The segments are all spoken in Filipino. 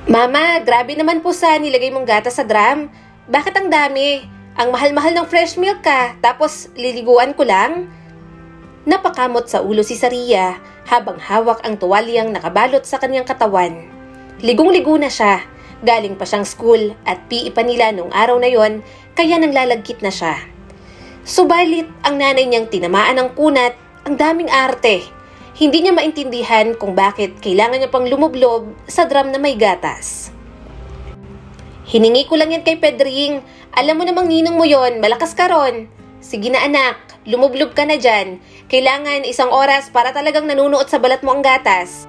Mama, grabe naman po sa nilagay mong gatas sa drum. Bakit ang dami? Ang mahal-mahal ng fresh milk ka, tapos liliguan ko lang? Napakamot sa ulo si Saria habang hawak ang tuwalyang nakabalot sa kanyang katawan. Ligong-ligo na siya. Galing pa siyang school at PE pa nila noong araw na yon, kaya nanglalagkit na siya. Subalit, ang nanay niyang tinamaan ng kunat, ang daming arte. Hindi niya maintindihan kung bakit kailangan niya pang lumublob sa drum na may gatas. Hiningi ko lang yan kay Pedring. Alam mo namang ninong mo yon, malakas ka ron. Sige na anak, lumublob ka na dyan. Kailangan 1 oras para talagang nanunuot sa balat mo ang gatas.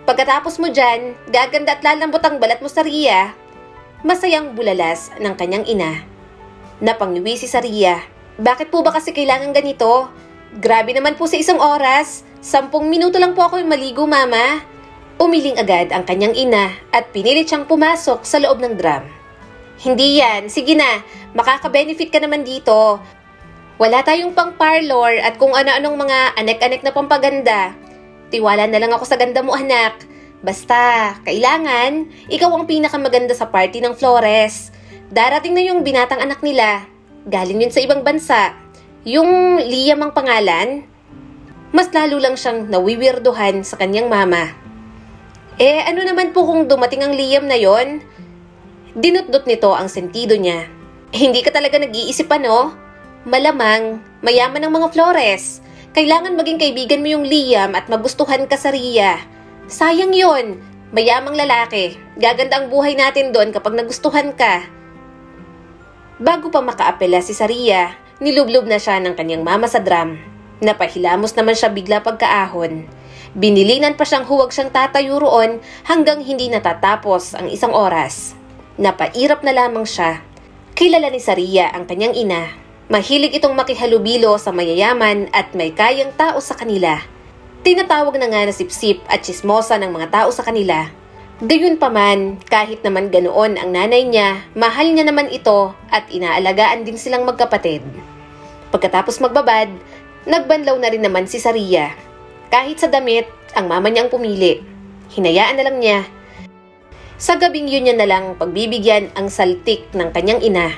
Pagkatapos mo dyan, gaganda at lalambot ang balat mo sa Ria. Masayang bulalas ng kanyang ina. Napangniwi si Saria. Bakit po ba kasi kailangan ganito? Grabe naman po sa 1 oras. 10 minuto lang po ako maligo, mama. Umiling agad ang kanyang ina at pinilit siyang pumasok sa loob ng drum. Hindi yan. Sige na. Makaka-benefit ka naman dito. Wala tayong pang parlor at kung ano-anong mga anek-anek na pampaganda. Tiwala na lang ako sa ganda mo, anak. Basta, kailangan, ikaw ang pinakamaganda sa party ng Flores. Darating na yung binatang anak nila. Galing yun sa ibang bansa. Yung Liam ang pangalan. Mas lalo lang siyang nawiwirduhan sa kanyang mama. Ano naman po kung dumating ang Liam na yon? Dinutdot nito ang sentido niya. Hindi ka talaga nag-iisip ano? Malamang, mayaman ng mga Flores. Kailangan maging kaibigan mo yung Liam at magustuhan ka sa Ria. Sayang yon, mayamang lalaki. Gaganda ang buhay natin doon kapag nagustuhan ka. Bago pa makaapela si Saria, nilublob na siya ng kanyang mama sa drum. Napahilamos naman siya bigla pagkaahon. Binilinan pa siyang huwag siyang tatayo roon hanggang hindi natatapos ang 1 oras. Napairap na lamang siya. Kilala ni Saria ang kanyang ina. Mahilig itong makihalubilo sa mayayaman at may kayang tao sa kanila. Tinatawag na nga na sipsip at chismosa ng mga tao sa kanila. Gayunpaman, kahit naman ganoon ang nanay niya, mahal niya naman ito at inaalagaan din silang magkapatid. Pagkatapos magbabad, nagbanlaw na rin naman si Saria. Kahit sa damit, ang mama niyang pumili. Hinayaan na lang niya. Sa gabing yun niya na lang pagbibigyan ang saltik ng kanyang ina.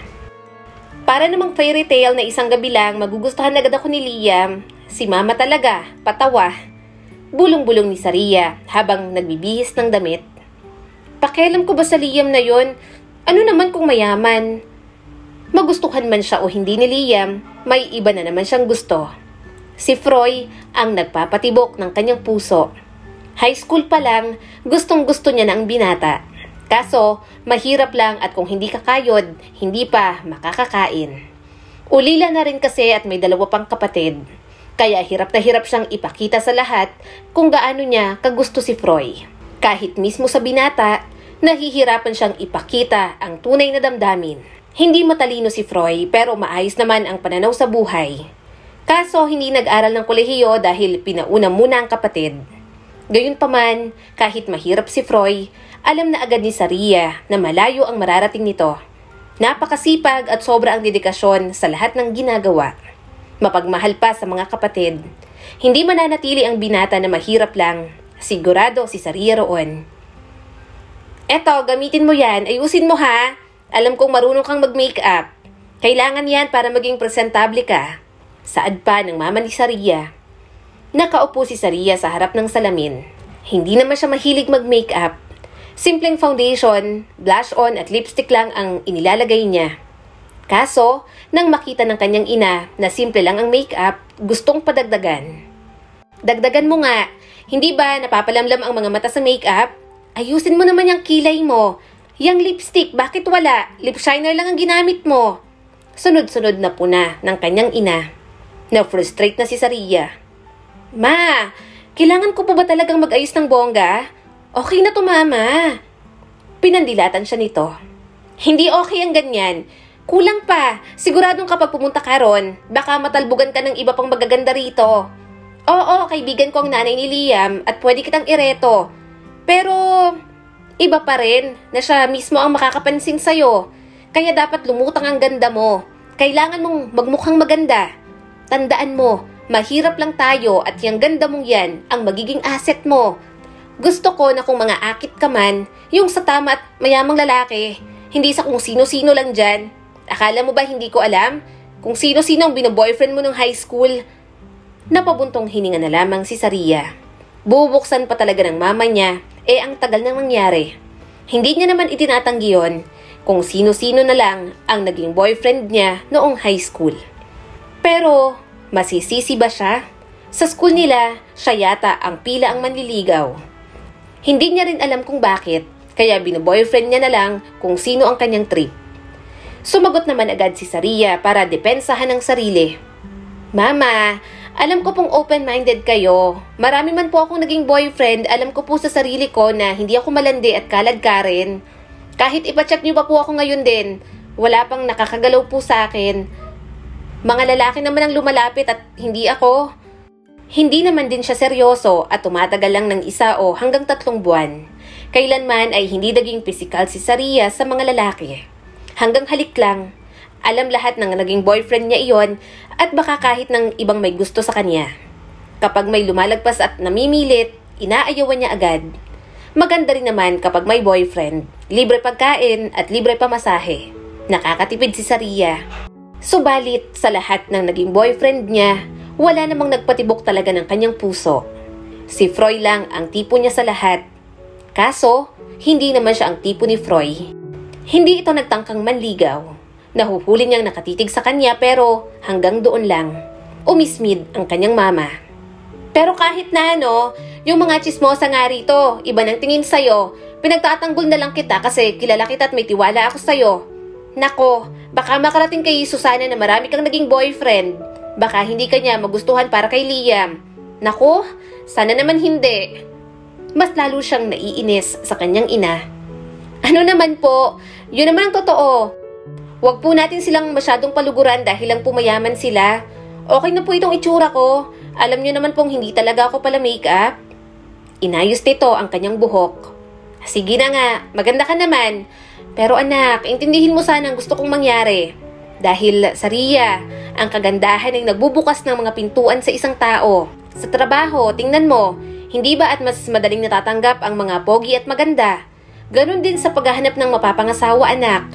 Para namang fairy tale na isang gabi lang, magugustuhan agad ako ni Liam. Si mama talaga, patawa. Bulong-bulong ni Saria habang nagbibihis ng damit. Pakialam ko ba sa Liam na yon? Ano naman kung mayaman? Magustuhan man siya o hindi ni Liam, may iba na naman siyang gusto. Si Froy ang nagpapatibok ng kanyang puso. High school pa lang, gustong-gusto niya na ang binata. Kaso, mahirap lang at kung hindi kakayod, hindi pa makakakain. Ulila na rin kasi at may 2 pang kapatid. Kaya hirap na hirap siyang ipakita sa lahat kung gaano niya kagusto si Froy. Kahit mismo sa binata, nahihirapan siyang ipakita ang tunay na damdamin. Hindi matalino si Froy pero maayos naman ang pananaw sa buhay. Kaso hindi nag-aral ng kolehiyo dahil pinauna muna ang kapatid. Gayunpaman, kahit mahirap si Froy, alam na agad ni Saria na malayo ang mararating nito. Napakasipag at sobra ang dedikasyon sa lahat ng ginagawa. Mapagmahal pa sa mga kapatid. Hindi mananatili ang binata na mahirap lang. Sigurado si Saria roon. Eto, gamitin mo yan. Ayusin mo ha. Alam kong marunong kang mag-makeup. Kailangan yan para maging presentable ka. Saad pa ng mama ni Saria. Nakaupo si Saria sa harap ng salamin. Hindi naman siya mahilig mag-makeup. Simpleng foundation, blush on at lipstick lang ang inilalagay niya. Kaso, nang makita ng kanyang ina na simple lang ang makeup, gustong padagdagan. Dagdagan mo nga. Hindi ba napapalamlam ang mga mata sa makeup? Ayusin mo naman yung kilay mo. Yang lipstick, bakit wala? Lip shiner lang ang ginamit mo. Sunod-sunod na puna ng kanyang ina. Na-frustrate na si Saria. Ma, kailangan ko po ba talagang mag-ayos ng bongga? Okay na to, mama. Pinandilatan siya nito. Hindi okay ang ganyan. Kulang pa. Siguradong kapag pumunta ka ron, baka matalbugan ka ng iba pang magaganda rito. Oo, kaibigan ko ang nanay ni Liam at pwede kitang ireto. Pero, iba pa rin na siya mismo ang makakapansin sa'yo. Kaya dapat lumutang ang ganda mo. Kailangan mong magmukhang maganda. Tandaan mo, mahirap lang tayo at yung ganda mong yan ang magiging asset mo. Gusto ko na kung mga akit ka man, yung sa tama at mayamang lalaki, hindi sa kung sino-sino lang dyan. Akala mo ba hindi ko alam kung sino-sino ang binoboyfriend mo nung high school? Napabuntong hininga na lamang si Saria. Bubuksan pa talaga ng mama niya, ang tagal nang mangyari. Hindi niya naman itinatanggi yon kung sino-sino na lang ang naging boyfriend niya noong high school. Pero, masisisi ba siya? Sa school nila, siya yata ang pila ang manliligaw. Hindi niya rin alam kung bakit, kaya binoboyfriend niya na lang kung sino ang kanyang trip. Sumagot naman agad si Saria para depensahan ng sarili. Mama, alam ko pong open-minded kayo. Marami man po akong naging boyfriend, alam ko po sa sarili ko na hindi ako malandi at kalad ka rin. Kahit ipacheck niyo pa po ako ngayon din, wala pang nakakagalaw po sa akin. Mga lalaki naman ang lumalapit at hindi ako. Hindi naman din siya seryoso at tumatagal lang ng 1 o hanggang 3 buwan. Kailanman ay hindi naging pisikal si Saria sa mga lalaki. Hanggang halik lang. Alam lahat ng naging boyfriend niya iyon at baka kahit ng ibang may gusto sa kanya. Kapag may lumalagpas at namimilit, inaayawan niya agad. Maganda rin naman kapag may boyfriend. Libre pagkain at libre pamasahe. Nakakatipid si Saria. Subalit sa lahat ng naging boyfriend niya, wala namang nagpatibok talaga ng kanyang puso. Si Froy lang ang tipo niya sa lahat. Kaso, hindi naman siya ang tipo ni Froy. Hindi ito nagtangkang manligaw. Nahuhuli niyang nakatitig sa kanya pero hanggang doon lang. Umismid ang kanyang mama. Pero kahit na yung mga chismosa nga rito, iba ng tingin sa'yo. Pinagtatanggol na lang kita kasi kilala kita at may tiwala ako sa'yo. Nako, baka makarating kay Susana na marami kang naging boyfriend. Baka hindi kanya magustuhan para kay Liam. Nako, sana naman hindi. Mas lalo siyang naiinis sa kanyang ina. Ano naman po, yun naman ang totoo. Huwag po natin silang masyadong paluguran dahil lang pumayaman sila. Okay na po itong itsura ko. Alam niyo naman pong hindi talaga ako pala make-up. Inayos nito ang kanyang buhok. Sige na nga, maganda ka naman. Pero anak, intindihin mo sana ang gusto kong mangyari. Dahil sa Ria, ang kagandahan ay nagbubukas ng mga pintuan sa isang tao. Sa trabaho, tingnan mo, hindi ba at mas madaling natatanggap ang mga pogi at maganda? Ganon din sa paghahanap ng mapapangasawa, anak.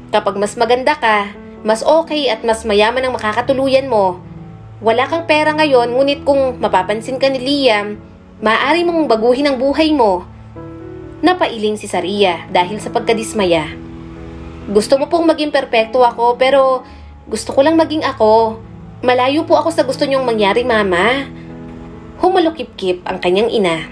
Kapag mas maganda ka, mas okay at mas mayaman ang makakatuluyan mo. Wala kang pera ngayon, ngunit kung mapapansin ka ni Liam, maaari mong baguhin ang buhay mo. Napailing si Saria dahil sa pagkadismaya. Gusto mo pong maging perpekto ako pero gusto ko lang maging ako. Malayo po ako sa gusto niyong mangyari, mama. Humalukip-kip ang kanyang ina.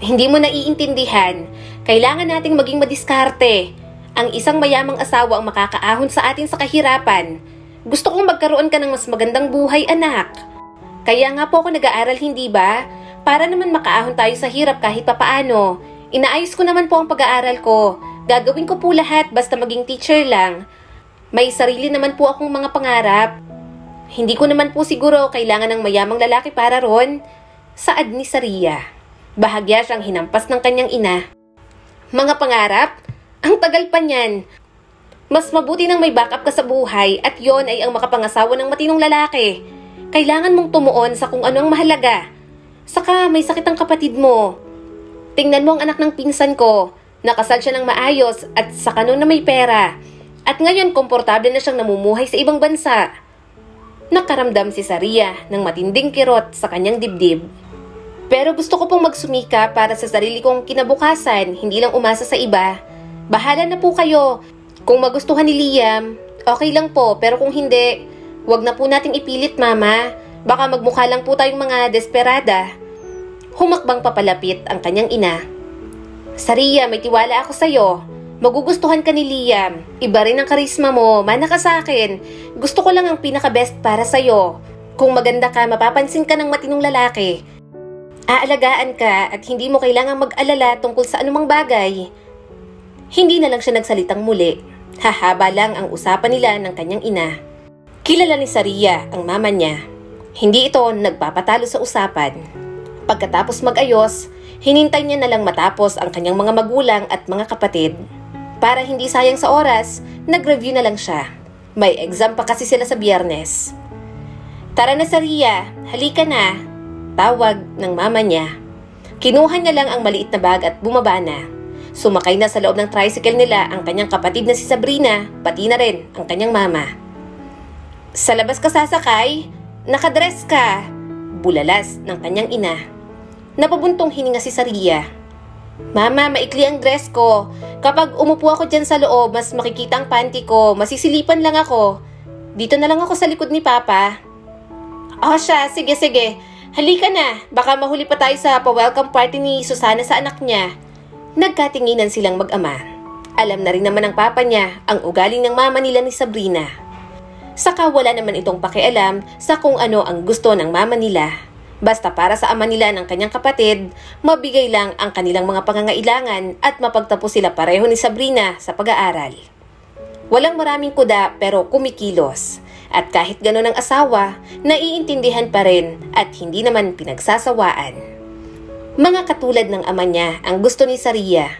Hindi mo naiintindihan. Kailangan nating maging madiskarte. Ang isang mayamang asawa ang makakaahon sa atin sa kahirapan. Gusto kong magkaroon ka ng mas magandang buhay, anak. Kaya nga po ako nag-aaral, hindi ba? Para naman makaahon tayo sa hirap kahit papaano. Inaayos ko naman po ang pag-aaral ko. Gagawin ko po lahat basta maging teacher lang. May sarili naman po akong mga pangarap. Hindi ko naman po siguro kailangan ng mayamang lalaki para ron. Saad ni Saria. Bahagya siyang hinampas ng kanyang ina. Mga pangarap? Ang tagal pa niyan. Mas mabuti nang may backup ka sa buhay at yon ay ang makapangasawa ng matinong lalaki. Kailangan mong tumuon sa kung ano ang mahalaga. Saka may sakit ang kapatid mo. Tingnan mo ang anak ng pinsan ko. Nakasal siya ng maayos at saka noon na may pera. At ngayon komportable na siyang namumuhay sa ibang bansa. Nakaramdam si Saria ng matinding kirot sa kanyang dibdib. Pero gusto ko pong magsumika para sa sarili kong kinabukasan, hindi lang umasa sa iba. Bahala na po kayo. Kung magustuhan ni Liam, okay lang po. Pero kung hindi, wag na po nating ipilit, mama. Baka magmukha lang po tayong mga desperada. Humakbang papalapit ang kanyang ina. Saria, may tiwala ako sa'yo. Magugustuhan ka ni Liam. Iba rin ang karisma mo, mana ka sa akin. Gusto ko lang ang pinaka-best para sa'yo. Kung maganda ka, mapapansin ka ng matinong lalaki. Aalagaan ka at hindi mo kailangang mag-alala tungkol sa anumang bagay. Hindi na lang siya nagsalitang muli. Hahaba lang ang usapan nila ng kanyang ina. Kilala ni Saria ang mama niya. Hindi ito nagpapatalo sa usapan. Pagkatapos mag-ayos, hinintay niya na lang matapos ang kanyang mga magulang at mga kapatid. Para hindi sayang sa oras, nag-review na lang siya. May exam pa kasi sila sa Biyernes. Tara na, Saria, halika na, tawag ng mama niya. Kinuha niya lang ang maliit na bag at bumaba na. Sumakay na sa loob ng tricycle nila ang kanyang kapatid na si Sabrina, pati na rin ang kanyang mama. Sa labas ka sasakay? Nakadress ka? Bulalas ng kanyang ina. Napabuntong hininga si Saria. Mama, maikli ang dress ko. Kapag umupo ako dyan sa loob, mas makikita ang panty ko. Masisilipan lang ako. Dito na lang ako sa likod ni Papa. Siya, sige. Halika na, baka mahuli pa tayo sa pa-welcome party ni Susana sa anak niya. Nagkatinginan silang mag-ama. Alam na rin naman ng papa niya ang ugaling ng mama nila ni Sabrina. Saka wala naman itong pakialam sa kung ano ang gusto ng mama nila. Basta para sa ama nila ng kanyang kapatid, mabigay lang ang kanilang mga pangangailangan at mapagtapos sila pareho ni Sabrina sa pag-aaral. Walang maraming kuda pero kumikilos. At kahit gano'n ang asawa, naiintindihan pa rin at hindi naman pinagsasawaan. Mga katulad ng ama niya ang gusto ni Saria.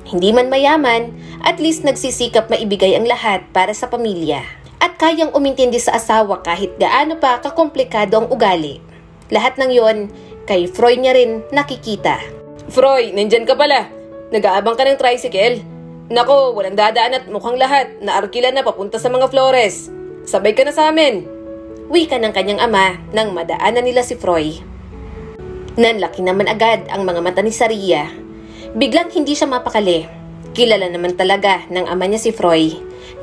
Hindi man mayaman, at least nagsisikap maibigay ang lahat para sa pamilya. At kayang umintindi sa asawa kahit gaano pa kakomplikado ang ugali. Lahat ng yon, kay Froy niya rin nakikita. Froy, nandyan ka pala. Nag-aabang ka ng tricycle. Nako, walang dadaan at mukhang lahat na arkila na papunta sa mga Flores. Sabay ka na sa amin. Wika ng kanyang ama nang madaanan nila si Froy. Nanlaki naman agad ang mga mata ni Saria. Biglang hindi siya mapakali. Kilala naman talaga ng ama niya si Froy.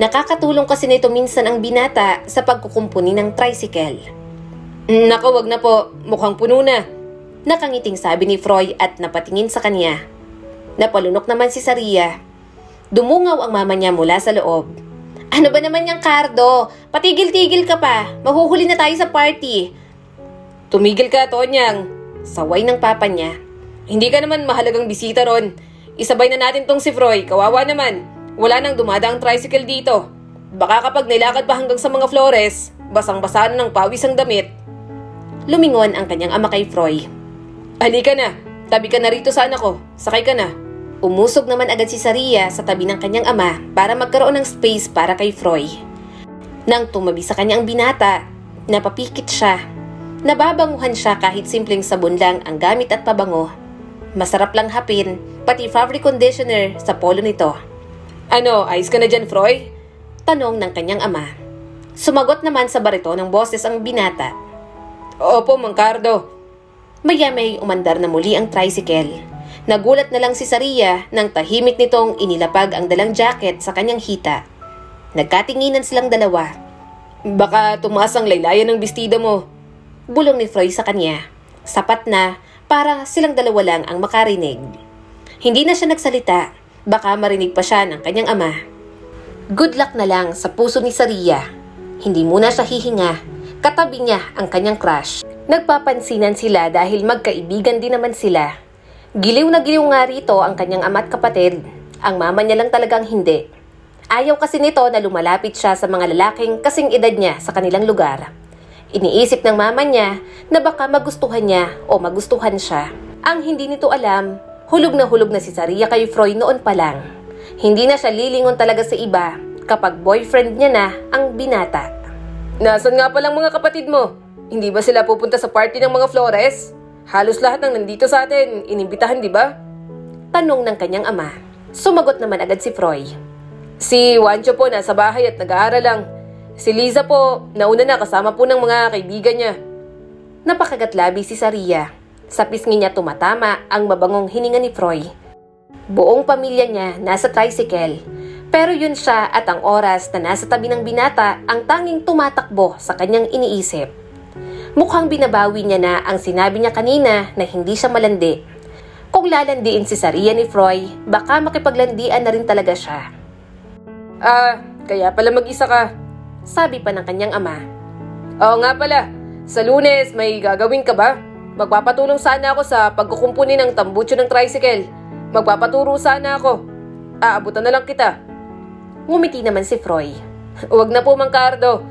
Nakakatulong kasi nito minsan ang binata sa pagkukumpuni ng tricycle. Nako, wag na po. Mukhang puno na. Nakangiting sabi ni Froy at napatingin sa kanya. Napalunok naman si Saria. Dumungaw ang mama niya mula sa loob. Ano ba naman yung Cardo? Patigil-tigil ka pa. Mahuhuli na tayo sa party. Tumigil ka, Tonyang. Saway ng papa niya. Hindi ka naman mahalagang bisita ron. Isabay na natin tong si Froy. Kawawa naman. Wala nang dumadaang tricycle dito. Baka kapag nilakad pa hanggang sa mga Flores, basang-basa na ng pawis ang damit. Lumingon ang kanyang ama kay Froy. Halika na. Tabi ka na rito sa anak ko. Sakay ka na. Umusog naman agad si Saria sa tabi ng kanyang ama para magkaroon ng space para kay Froy. Nang tumabi sa kanyang binata, napapikit siya. Nababanguhan siya kahit simpleng sabon lang ang gamit at pabango. Masarap lang hapin, pati fabric conditioner sa polo nito. Ano, ayos ka na dyan, Froy? Tanong ng kanyang ama. Sumagot naman sa barito ng boses ang binata. Opo, Mang Cardo. Maya-may umandar na muli ang tricycle. Nagulat na lang si Saria nang tahimik nitong inilapag ang dalang jacket sa kanyang hita. Nagkatinginan silang dalawa. Baka tumaas ang laylayan ng bestida mo. Bulong ni Froy sa kanya. Sapat na para silang dalawa lang ang makarinig. Hindi na siya nagsalita. Baka marinig pa siya ng kanyang ama. Good luck na lang sa puso ni Saria. Hindi muna siya hihinga. Katabi niya ang kanyang crush. Nagpapansinan sila dahil magkaibigan din naman sila. Giliw na giliw nga rito ang kanyang ama at kapatid. Ang mama niya lang talagang hindi. Ayaw kasi nito na lumalapit siya sa mga lalaking kasing edad niya sa kanilang lugar. Iniisip ng mama niya na baka magustuhan niya o magustuhan siya. Ang hindi nito alam, hulog na si Saria kay Froy noon pa lang. Hindi na siya lilingon talaga sa iba kapag boyfriend niya na ang binata. Nasaan nga palang mga kapatid mo? Hindi ba sila pupunta sa party ng mga Flores? Halos lahat ng nandito sa atin, inimbitahan, di ba? Tanong ng kanyang ama. Sumagot naman agad si Froy. Si Juancho po nasa bahay at nag-aaral lang. Si Liza po, nauna na kasama po ng mga kaibigan niya. Napakagatlabi si Saria. Sa pisngi niya tumatama ang mabangong hininga ni Froy. Buong pamilya niya nasa tricycle. Pero yun siya at ang oras na nasa tabi ng binata ang tanging tumatakbo sa kanyang iniisip. Mukhang binabawi niya na ang sinabi niya kanina na hindi siya malandi. Kung lalandiin si Saria ni Froy, baka makipaglandian na rin talaga siya. Kaya pala mag-isa ka, sabi pa ng kanyang ama. Oo nga pala, sa Lunes may gagawin ka ba? Magpapatulong sana ako sa pagkukumpuni ng tambucho ng tricycle. Magpapaturo sana ako. Aabutan na lang kita. Ngumiti naman si Froy. Huwag na po, Mang Cardo.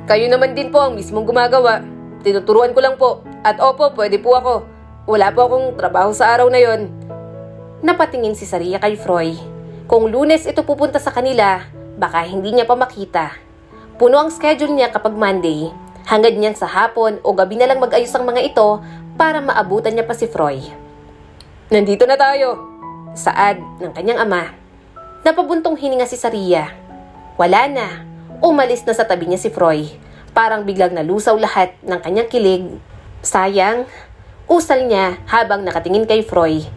Kayo naman din po ang mismong gumagawa. Tinuturuan ko lang po. At opo, pwede po ako. Wala po akong trabaho sa araw na yon. Napatingin si Saria kay Froy. Kung Lunes ito pupunta sa kanila, baka hindi niya pa makita. Puno ang schedule niya kapag Monday. Hangad niyan sa hapon o gabi na lang mag-ayos ang mga ito para maabutan niya pa si Froy. Nandito na tayo, saad ng kanyang ama. Napabuntong hininga si Saria. Wala na. Umalis na sa tabi niya si Froy. Parang biglang nalusaw lahat ng kanyang kilig. Sayang, usal niya habang nakatingin kay Froy.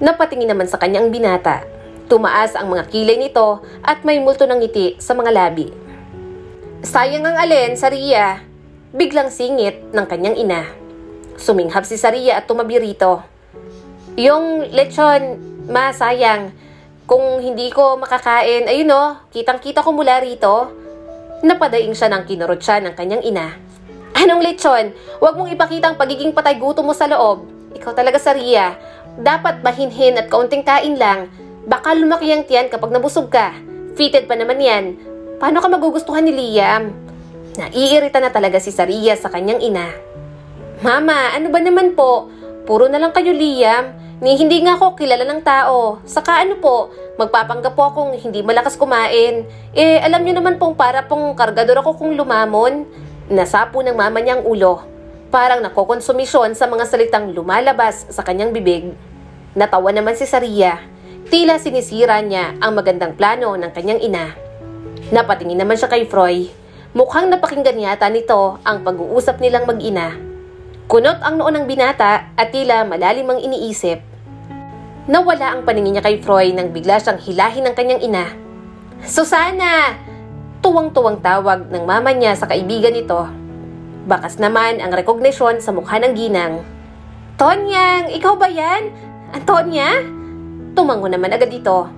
Napatingin naman sa kanyang binata. Tumaas ang mga kilay nito at may multo ng ngiti sa mga labi. Sayang ang alin, Saria. Biglang singit ng kanyang ina. Suminghap si Saria at tumabi rito. Yung lechon, ma, sayang. Kung hindi ko makakain, ayun o, kitang-kita ko mula rito. Napadaing siya ng kinurot siya ng kanyang ina. Anong lechon? Huwag mong ipakita ang pagiging patay gutom mo sa loob. Ikaw talaga, Saria. Dapat mahinhin at kaunting kain lang. Baka lumaki ang tiyan kapag nabusog ka. Fitted pa naman yan. Paano ka magugustuhan ni Liam? Naiirita na talaga si Saria sa kanyang ina. Mama, ano ba naman po? Puro na lang kayo, Liam. Hindi nga ako kilala ng tao. Saka ano po, magpapanggap po akong hindi malakas kumain. Alam niyo naman pong para pong kargador ako kung lumamon. Nasapo ng mama niya ang ulo. Parang nakokonsumisyon sa mga salitang lumalabas sa kanyang bibig. Natawa naman si Saria. Tila sinisira niya ang magandang plano ng kanyang ina. Napatingin naman siya kay Froy. Mukhang napakinggan yata nito ang pag-uusap nilang mag-ina. Kunot ang noo ng binata at tila malalim ang iniisip. Nawala ang paningin niya kay Froy nang bigla siyang hilahin ng kanyang ina. Susana! Tuwang-tuwang tawag ng mama niya sa kaibigan nito. Bakas naman ang rekognisyon sa mukha ng ginang. Tonyang, ikaw ba yan? Antonia? Tumango naman agad ito.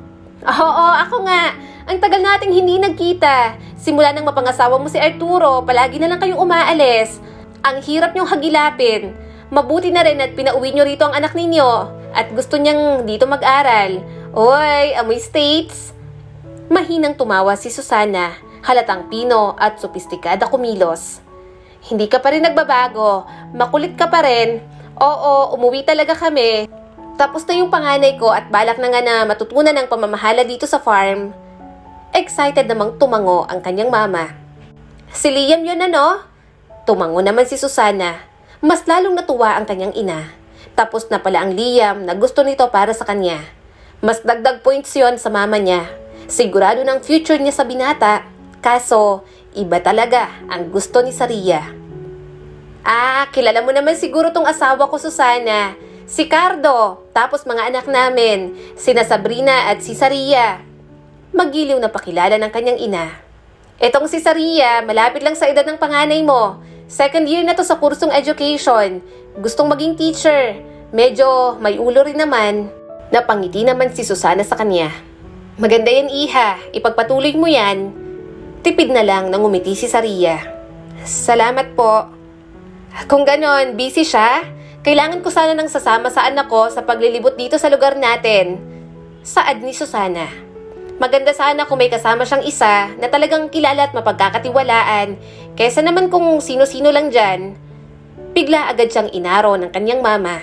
Oo, ako nga. Ang tagal nating hindi nagkita. Simula nang mapangasawa mo si Arturo, palagi na lang kayong umaalis. Ang hirap niyong hagilapin. Mabuti na rin at pinauwi niyo rito ang anak ninyo. At gusto niyang dito mag-aral. Oy, amoy States. Mahinang tumawa si Susana, halatang pino at sopistikada kumilos. Hindi ka pa rin nagbabago. Makulit ka pa rin. Oo, umuwi talaga kami. Tapos na yung panganay ko at balak na nga na matutunan ng pamamahala dito sa farm. Excited namang tumango ang kanyang mama. Si Liam yun ano? Tumango naman si Susana. Mas lalong natuwa ang kanyang ina. Tapos na pala ang Liam na gusto nito para sa kanya. Mas dagdag points yon sa mama niya. Sigurado ng future niya sa binata. Kaso, iba talaga ang gusto ni Saria. Kilala mo naman siguro tong asawa ko, Susana. Si Cardo, tapos mga anak namin, sina Sabrina at si Saria. Magiliw na pakilala ng kanyang ina. Etong si Saria, malapit lang sa edad ng panganay mo. Second year na to sa kursong education. Gustong maging teacher. Medyo may ulo rin naman. Napangiti naman si Susana sa kanya. Maganda yan, iha. Ipagpatuloy mo yan. Tipid na lang nang umiti si Saria. Salamat po. Kung ganon, busy siya? Kailangan ko sana nang sasama sa anak ko sa paglilibot dito sa lugar natin. Saad ni Susana. Maganda sana kung may kasama siyang isa na talagang kilala at mapagkakatiwalaan kesa naman kung sino-sino lang dyan. Bigla agad siyang inaro ng kanyang mama.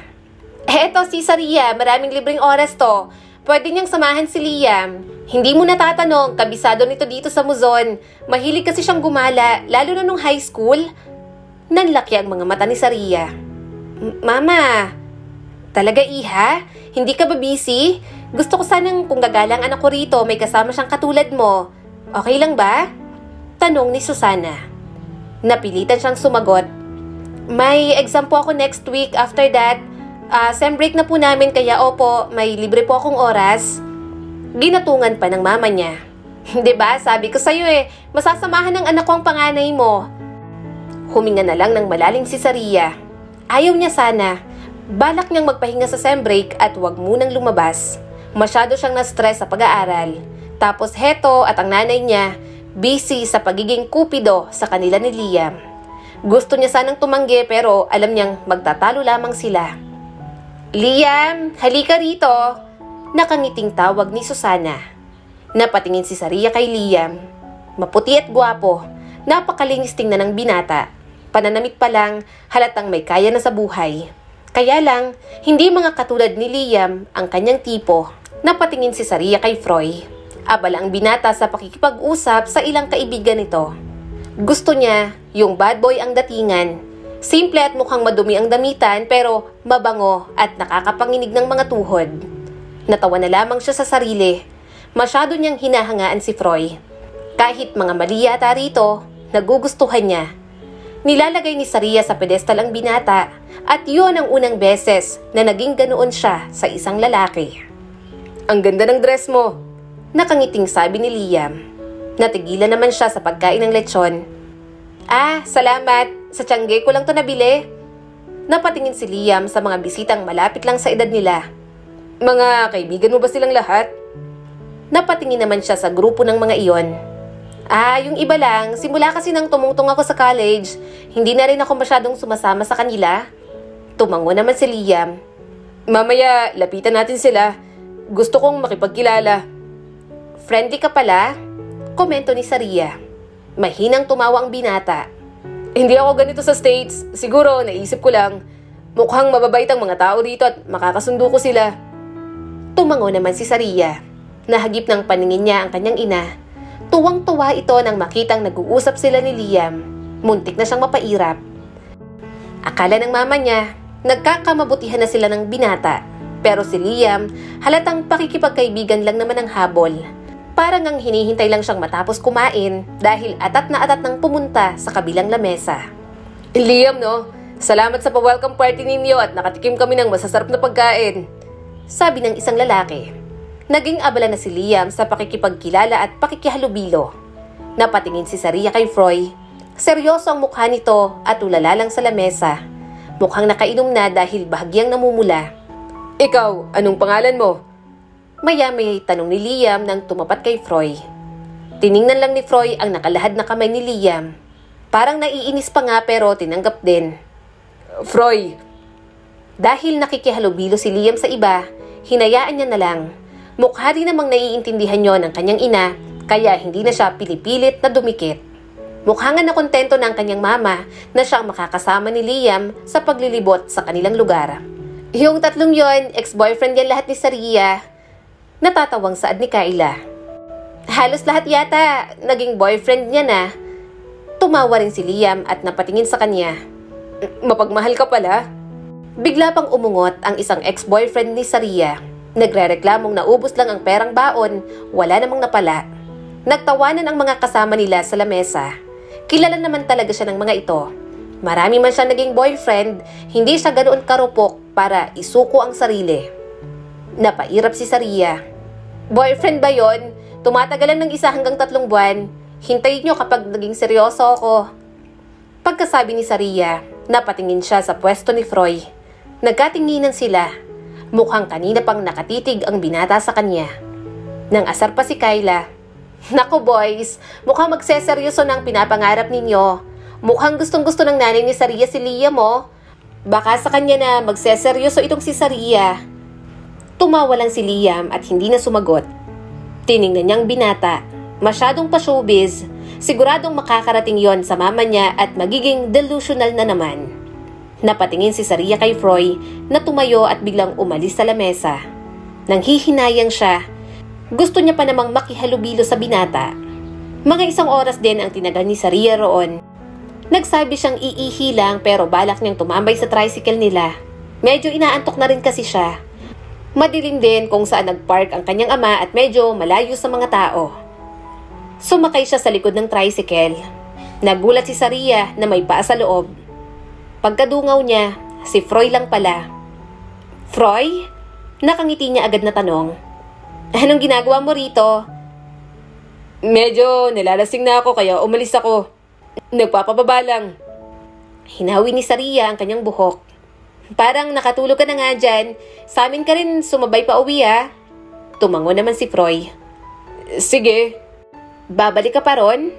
Eto si Saria, maraming libreng oras to. Pwede niyang samahan si Liam. Hindi mo natatanong, kabisado nito dito sa Muzon. Mahilig kasi siyang gumala, lalo na nung high school. Nanlaki ang mga mata ni Saria. Mama, talaga iha? Hindi ka ba busy? Gusto ko sanang kung gagalang anak ko rito, may kasama siyang katulad mo. Okay lang ba? Tanong ni Susana. Napilitan siyang sumagot. May exam po ako next week. After that, sem break na po namin kaya opo, may libre po akong oras. Ginatungan pa ng mama niya. Diba, sabi ko sa'yo masasamahan ng anak ko ang panganay mo. Huminga na lang ng malalim si Saria. Ayaw niya sana. Balak niyang magpahinga sa sem break at huwag munang lumabas. Masyado siyang na-stress sa pag-aaral. Tapos heto at ang nanay niya, busy sa pagiging kupido sa kanila ni Liam. Gusto niya sanang tumanggi pero alam niyang magtatalo lamang sila. Liam, halika rito. Nakangiting tawag ni Susana. Napatingin si Saria kay Liam. Maputi at gwapo. Napakalinis tingnan ng binata. Pananamit pa lang, halatang may kaya na sa buhay. Kaya lang, hindi mga katulad ni Liam ang kanyang tipo. Napatingin si Saria kay Froy. Abala ang binata sa pakikipag-usap sa ilang kaibigan nito. Gusto niya yung bad boy ang datingan. Simple at mukhang madumi ang damitan pero mabango at nakakapanginig ng mga tuhod. Natawa na lamang siya sa sarili. Masyado niyang hinahangaan si Froy. Kahit mga mali yata rito, nagugustuhan niya. Nilalagay ni Saria sa pedestal ang binata at yun ang unang beses na naging ganoon siya sa isang lalaki. Ang ganda ng dress mo, nakangiting sabi ni Liam. Natigilan naman siya sa pagkain ng lechon. Salamat. Sa tiyangge ko lang to nabili. Napatingin si Liam sa mga bisitang malapit lang sa edad nila. Mga kaibigan mo ba silang lahat? Napatingin naman siya sa grupo ng mga iyon. Yung iba lang. Simula kasi nang tumungtong ako sa college, hindi na rin ako masyadong sumasama sa kanila. Tumango naman si Liam. Mamaya, lapitan natin sila. Gusto kong makipagkilala. Friendly ka pala? Komento ni Saria. Mahinang tumawa ang binata. Hindi ako ganito sa States. Siguro, naisip ko lang. Mukhang mababait ang mga tao dito at makakasundo ko sila. Tumango naman si Saria. Nahagip ng paningin niya ang kanyang ina. Tuwang-tuwa ito nang makitang nag-uusap sila ni Liam. Muntik na siyang mapairap. Akala ng mama niya, nagkakamabutihan na sila ng binata. Pero si Liam, halatang pakikipagkaibigan lang naman ang habol. Parang ang hinihintay lang siyang matapos kumain dahil atat na atat nang pumunta sa kabilang lamesa. Liam, no? Salamat sa pa-welcome party ninyo at nakatikim kami ng masasarap na pagkain. Sabi ng isang lalaki. Naging abala na si Liam sa pakikipagkilala at pakikihalubilo. Napatingin si Saria kay Froy. Seryoso ang mukha nito at ulala lang sa lamesa. Mukhang nakainom na dahil bahagyang namumula. Ikaw, anong pangalan mo? Maya-may tanong ni Liam nang tumapat kay Froy. Tiningnan lang ni Froy ang nakalahad na kamay ni Liam. Parang naiinis pa nga pero tinanggap din. Froy. Dahil nakikihalubilo si Liam sa iba, hinayaan niya na lang. Mukha rin namang naiintindihan niyo ng kanyang ina, kaya hindi na siya pilipilit na dumikit. Mukha nga na kontento ng kanyang mama na siyang makakasama ni Liam sa paglilibot sa kanilang lugar. Yung tatlong yon, ex-boyfriend yan lahat ni Saria. Natatawang saad ni Kayla. Halos lahat yata, naging boyfriend niya na. Tumawa rin si Liam at napatingin sa kanya. Mapagmahal ka pala? Bigla pang umungot ang isang ex-boyfriend ni Saria. Nagrereklamong naubos lang ang perang baon, wala namang napala. Nagtawanan ang mga kasama nila sa lamesa. Kilala naman talaga siya ng mga ito. Marami man siya naging boyfriend, hindi siya ganoon karupok para isuko ang sarili. Napairap si Saria. Boyfriend ba yon? Tumatagalan ng 1 hanggang 3 buwan. Hintayin nyo kapag naging seryoso ako. Pagkasabi ni Saria, napatingin siya sa pwesto ni Froy. Nagkatinginan sila. Mukhang kanina pang nakatitig ang binata sa kanya. Nang asar pa si Kayla. Naku boys, mukhang magseseryoso na ang pinapangarap ninyo. Mukhang gustong-gusto ng nanay ni Saria si Liam mo. Baka sa kanya na magseseryoso itong si Saria. Tumawa lang si Liam at hindi na sumagot. Tiningnan niyang binata. Masyadong pa-showbiz. Siguradong makakarating yon sa mama niya at magiging delusional na naman. Napatingin si Saria kay Froy na tumayo at biglang umalis sa lamesa. Nang hihinayang siya, gusto niya pa namang makihalubilo sa binata. Mga 1 oras din ang tinagal ni Saria roon. Nagsabi siyang iihi lang pero balak niyang tumambay sa tricycle nila. Medyo inaantok na rin kasi siya. Madilim din kung saan nagpark ang kanyang ama at medyo malayo sa mga tao. Sumakay siya sa likod ng tricycle. Nagulat si Saria na may paa sa loob. Pagkadungaw niya, si Froy lang pala. Froy? Nakangiti niya agad na tanong. Anong ginagawa mo rito? Medyo nilalasing na ako kaya umalis ako. Nagpapababa lang. Hinawi ni Saria ang kanyang buhok. Parang nakatulog ka na nga dyan. Sa amin ka rin sumabay pa uwi ha. Tumango naman si Froy. Sige. Babalik ka pa ron?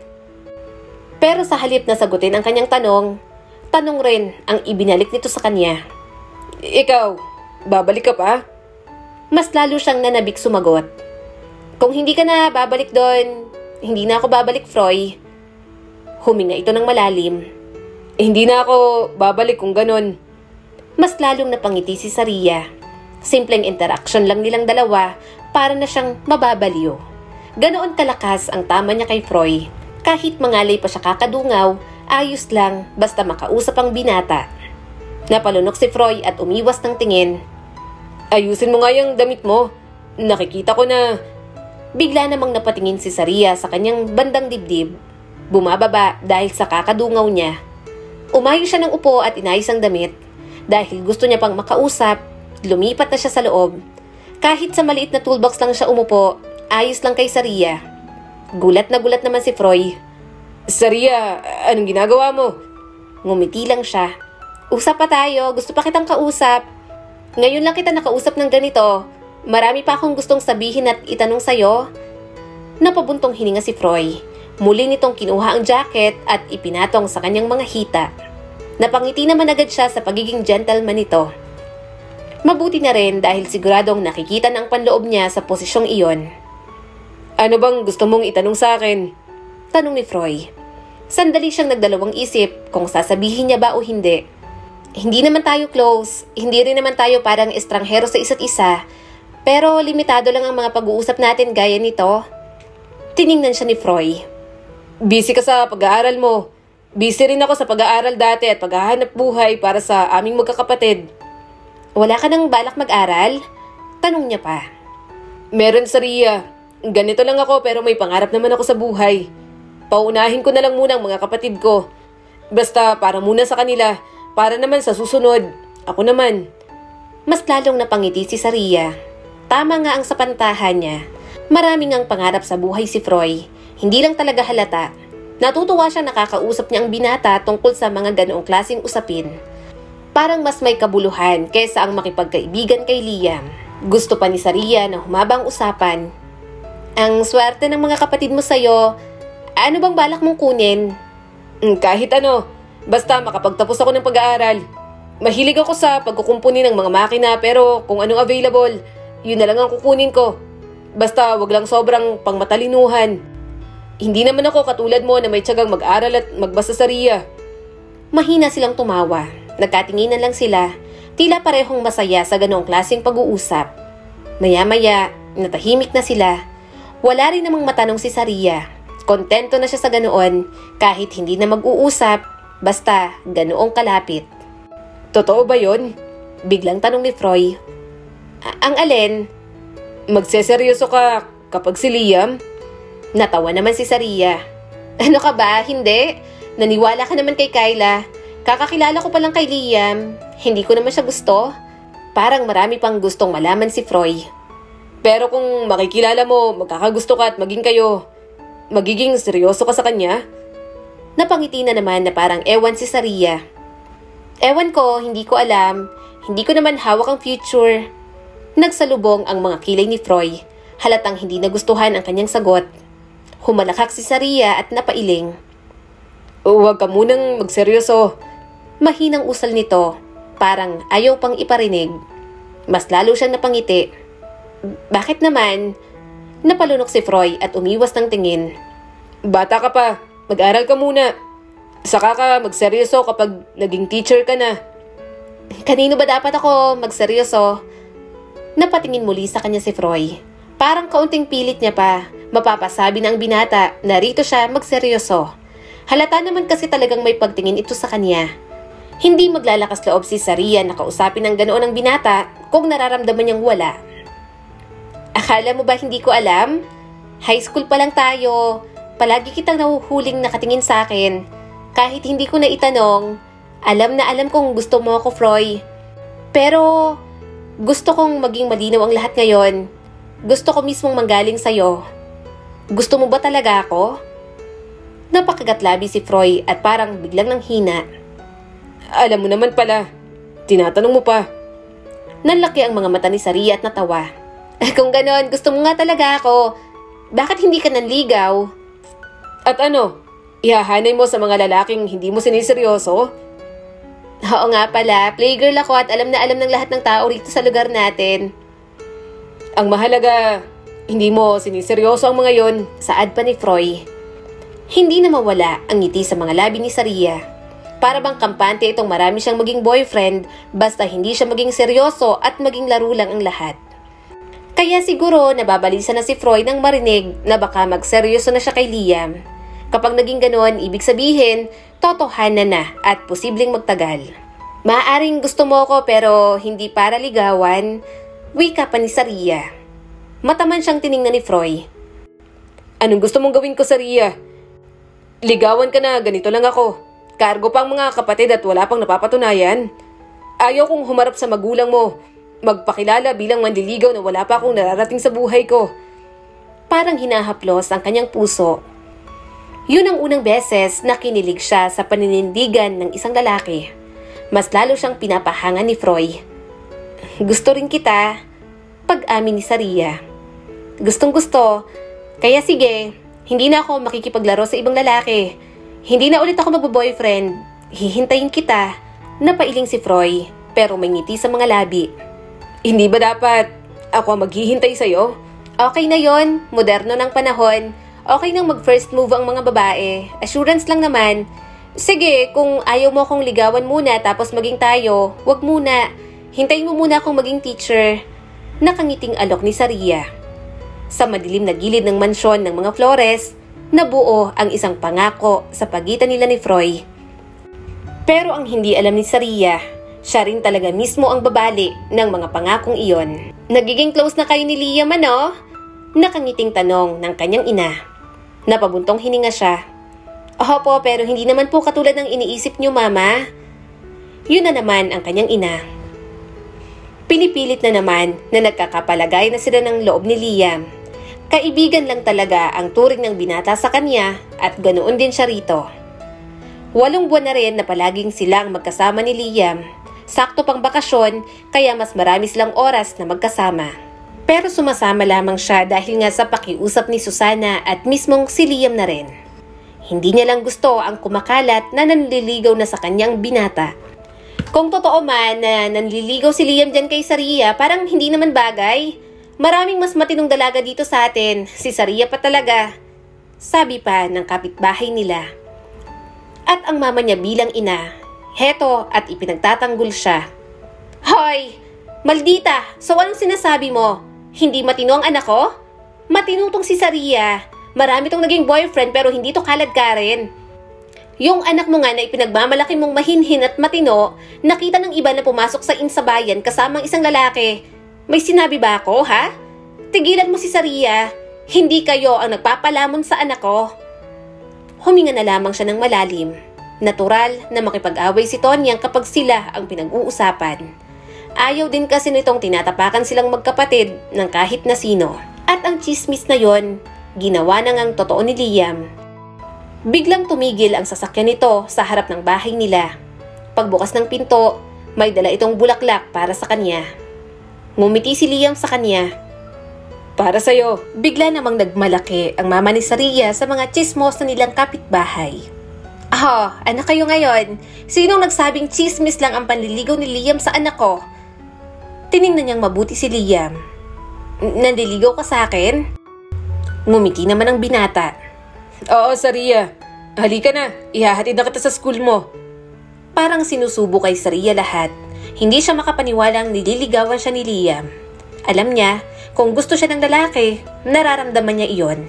Pero sa halip na sagutin ang kanyang tanong rin ang ibinalik nito sa kanya. Ikaw, babalik ka pa? Mas lalo siyang nanabik sumagot. Kung hindi ka na babalik doon, hindi na ako babalik, Froy. Huminga ito ng malalim. Hindi na ako babalik kung ganon. Mas lalong napangiti si Saria. Simpleng interaction lang nilang dalawa para na siyang mababaliw. Ganoon kalakas ang tama niya kay Froy. Kahit mangalay pa siya kakadungaw, ayos lang basta makausap ang binata. Napalunok si Froy at umiwas ng tingin. Ayusin mo nga yung damit mo. Nakikita ko na... Bigla namang napatingin si Saria sa kanyang bandang dibdib. Bumababa dahil sa kakadungaw niya. Umayo siya ng upo at inayos ang damit. Dahil gusto niya pang makausap, lumipat na siya sa loob. Kahit sa maliit na toolbox lang siya umupo, ayos lang kay Saria. Gulat naman si Froy. Saria, anong ginagawa mo? Ngumiti lang siya. Usap pa tayo, gusto pa kitang kausap. Ngayon lang kita nakausap ng ganito. Marami pa akong gustong sabihin at itanong sa'yo. Napabuntong hininga si Froy. Muli nitong kinuha ang jacket at ipinatong sa kanyang mga hita. Napangiti naman agad siya sa pagiging gentleman nito. Mabuti na rin dahil siguradong nakikita ng panloob niya sa posisyong iyon. Ano bang gusto mong itanong sa akin? Tanong ni Froy. Sandali siyang nagdalawang isip kung sasabihin niya ba o hindi. Hindi naman tayo close, hindi rin naman tayo parang estranghero sa isa't isa, pero limitado lang ang mga pag-uusap natin gaya nito. Tiningnan siya ni Froy. Busy ka sa pag-aaral mo. Busy rin ako sa pag-aaral dati at paghahanap buhay para sa aming magkakapatid. Wala ka nang balak mag-aral? Tanong niya pa. Meron, Saria. Ganito lang ako pero may pangarap naman ako sa buhay. Paunahin ko na lang muna ang mga kapatid ko. Basta para muna sa kanila, para naman sa susunod. Ako naman. Mas lalong napangiti si Saria. Tama nga ang sapantahan niya. Maraming ang pangarap sa buhay si Froy. Hindi lang talaga halata. Natutuwa siya nakakausap niya ang binata tungkol sa mga ganoong klaseng usapin. Parang mas may kabuluhan kaysa ang makipagkaibigan kay Liam. Gusto pa ni Saria na humabang usapan. Ang swerte ng mga kapatid mo sa'yo, ano bang balak mong kunin? Kahit ano, basta makapagtapos ako ng pag-aaral. Mahilig ako sa pagkukumpuni ng mga makina pero kung anong available, yun na lang ang kukunin ko. Basta wag lang sobrang pangmatalinuhan. Hindi naman ako katulad mo na may tiyagang mag-aral at magbasa sa RIA. Mahina silang tumawa. Nagkatinginan lang sila. Tila parehong masaya sa ganoong klaseng pag-uusap. Maya-maya, natahimik na sila. Wala rin namang matanong si Saria. Kontento na siya sa ganoon kahit hindi na mag-uusap, basta ganoong kalapit. Totoo ba yun? Biglang tanong ni Froy. Ang alin? Magseseryoso ka kapag si Liam? Natawa naman si Saria. Ano ka ba? Hindi? Naniwala ka naman kay Kyla. Kakakilala ko pa lang kay Liam. Hindi ko naman siya gusto. Parang marami pang gustong malaman si Froy. Pero kung makikilala mo, magkakagusto ka at maging kayo, magiging seryoso ka sa kanya? Napangiti na naman na parang ewan si Saria. Ewan ko, hindi ko alam. Hindi ko naman hawak ang future. Nagsalubong ang mga kilay ni Froy. Halatang hindi nagustuhan ang kanyang sagot. Humalakak si Saria at napailing. Huwag ka munang magseryoso. Mahinang usal nito. Parang ayaw pang iparinig. Mas lalo siyang napangiti. Bakit naman? Napalunok si Froy at umiwas ng tingin. Bata ka pa. Mag-aral ka muna. Saka ka magseryoso kapag naging teacher ka na. Kanino ba dapat ako magseryoso? Napatingin muli sa kanya si Froy. Parang kaunting pilit niya pa. Mapapasabi ng binata na rito siya magseryoso. Halata naman kasi talagang may pagtingin ito sa kanya. Hindi maglalakas loob si Saria na kausapin ng ganoon ng binata kung nararamdaman niyang wala. Akala mo ba hindi ko alam? High school pa lang tayo. Palagi kitang nahuhuling nakatingin sa akin. Kahit hindi ko na itanong, alam na alam kong gusto mo ako, Froy. Pero gusto kong maging malinaw ang lahat ngayon. Gusto ko mismong manggaling sa'yo. Gusto mo ba talaga ako? Napakagatlabi si Froy at parang biglang nanghina. Alam mo naman pala. Tinatanong mo pa. Nanlaki ang mga mata ni Saria at natawa. Kung ganon, gusto mo nga talaga ako. Bakit hindi ka nanligaw? At ano? Ihahanay mo sa mga lalaking hindi mo siniseryoso? Oo nga pala, playgirl ako at alam na alam ng lahat ng tao rito sa lugar natin. Ang mahalaga, hindi mo siniseryoso ang mga yon, saad pa ni Froy. Hindi na mawala ang ngiti sa mga labi ni Saria. Para bang kampante itong marami siyang maging boyfriend basta hindi siya maging seryoso at maging laro lang ang lahat. Kaya siguro nababalisa na si Froy nang marinig na baka magseryoso na siya kay Liam. Kapag naging ganon, ibig sabihin, totohanan na at posibleng magtagal. Maaaring gusto mo ko pero hindi para ligawan, wika pa ni Saria. Mataman siyang tiningnan ni Froy. Anong gusto mong gawin ko, Saria? Ligawan ka na, ganito lang ako. Kargo pa ang mga kapatid at wala pang napapatunayan. Ayaw kong humarap sa magulang mo. Magpakilala bilang manliligaw na wala pa akong nararating sa buhay ko. Parang hinahaplos ang kanyang puso. Yun ang unang beses na kinilig siya sa paninindigan ng isang lalaki. Mas lalo siyang pinapahangan ni Froy. Gusto rin kita, pag-amin ni Saria. Gustong gusto, kaya sige, hindi na ako makikipaglaro sa ibang lalaki. Hindi na ulit ako magbo-boyfriend. Hihintayin kita. Napailing si Froy, pero may ngiti sa mga labi. Hindi ba dapat ako ang maghihintay sa'yo? Okay na yon, moderno ng panahon. Okay nang mag-first move ang mga babae. Assurance lang naman. Sige, kung ayaw mo akong ligawan muna tapos maging tayo, wag muna. Hintayin mo muna akong maging teacher. Nakangiting alok ni Saria. Sa madilim na gilid ng mansyon ng mga Flores, nabuo ang isang pangako sa pagitan nila ni Froy. Pero ang hindi alam ni Saria, siya rin talaga mismo ang babali ng mga pangakong iyon. Nagiging close na kayo ni Liam, ano? Nakangiting tanong ng kanyang ina. Napabuntong hininga siya. Opo, pero hindi naman po katulad ng iniisip niyo, Mama. Yun na naman ang kanyang ina. Pinipilit na naman na nagkakapalagay na sila ng loob ni Liam. Kaibigan lang talaga ang turing ng binata sa kanya at ganoon din siya rito. 8 buwan na rin na palaging silang magkasama ni Liam. Sakto pang bakasyon, kaya mas marami silang oras na magkasama. Pero sumasama lamang siya dahil nga sa pakiusap ni Susana at mismong si Liam na rin. Hindi niya lang gusto ang kumakalat na nanliligaw na sa kanyang binata. Kung totoo man na nanliligaw si Liam dyan kay Saria, parang hindi naman bagay. Maraming mas matinong dalaga dito sa atin, si Saria pa talaga. Sabi pa ng kapitbahay nila. At ang mama niya bilang ina, heto at ipinagtatanggol siya. Hoy! Maldita! So anong sinasabi mo? Hindi matino ang anak ko? Matino tong si Saria. Marami tong naging boyfriend pero hindi to kalad ka rin. Yung anak mo nga na ipinagmamalaki mong mahinhin at matino, nakita ng iba na pumasok sa insabayan kasamang isang lalaki. May sinabi ba ako, ha? Tigilan mo si Saria. Hindi kayo ang nagpapalamon sa anak ko. Huminga na lamang siya ng malalim. Natural na makipag-away si Tonyang kapag sila ang pinag-uusapan. Ayaw din kasi nitong tinatapakan silang magkapatid ng kahit na sino. At ang chismis na yon, ginawa na ngang totoo ni Liam. Biglang tumigil ang sasakyan nito sa harap ng bahay nila. Pagbukas ng pinto, may dala itong bulaklak para sa kanya. Ngumiti si Liam sa kanya. Para sa'yo. Bigla namang nagmalaki ang mama ni Saria sa mga chismos na nilang kapitbahay. Anak kayo ngayon. Sinong nagsabing chismis lang ang panliligaw ni Liam sa anak ko? Tiningnan niyang mabuti si Liam. Nanliligaw ka sa akin? Ngumiti naman ang binata. Oo, Saria. Halika na. Ihahatid na kita sa school mo. Parang sinusubo kay Saria lahat. Hindi siya makapaniwalang nililigawan siya ni Liam. Alam niya, kung gusto siya ng lalaki, nararamdaman niya iyon.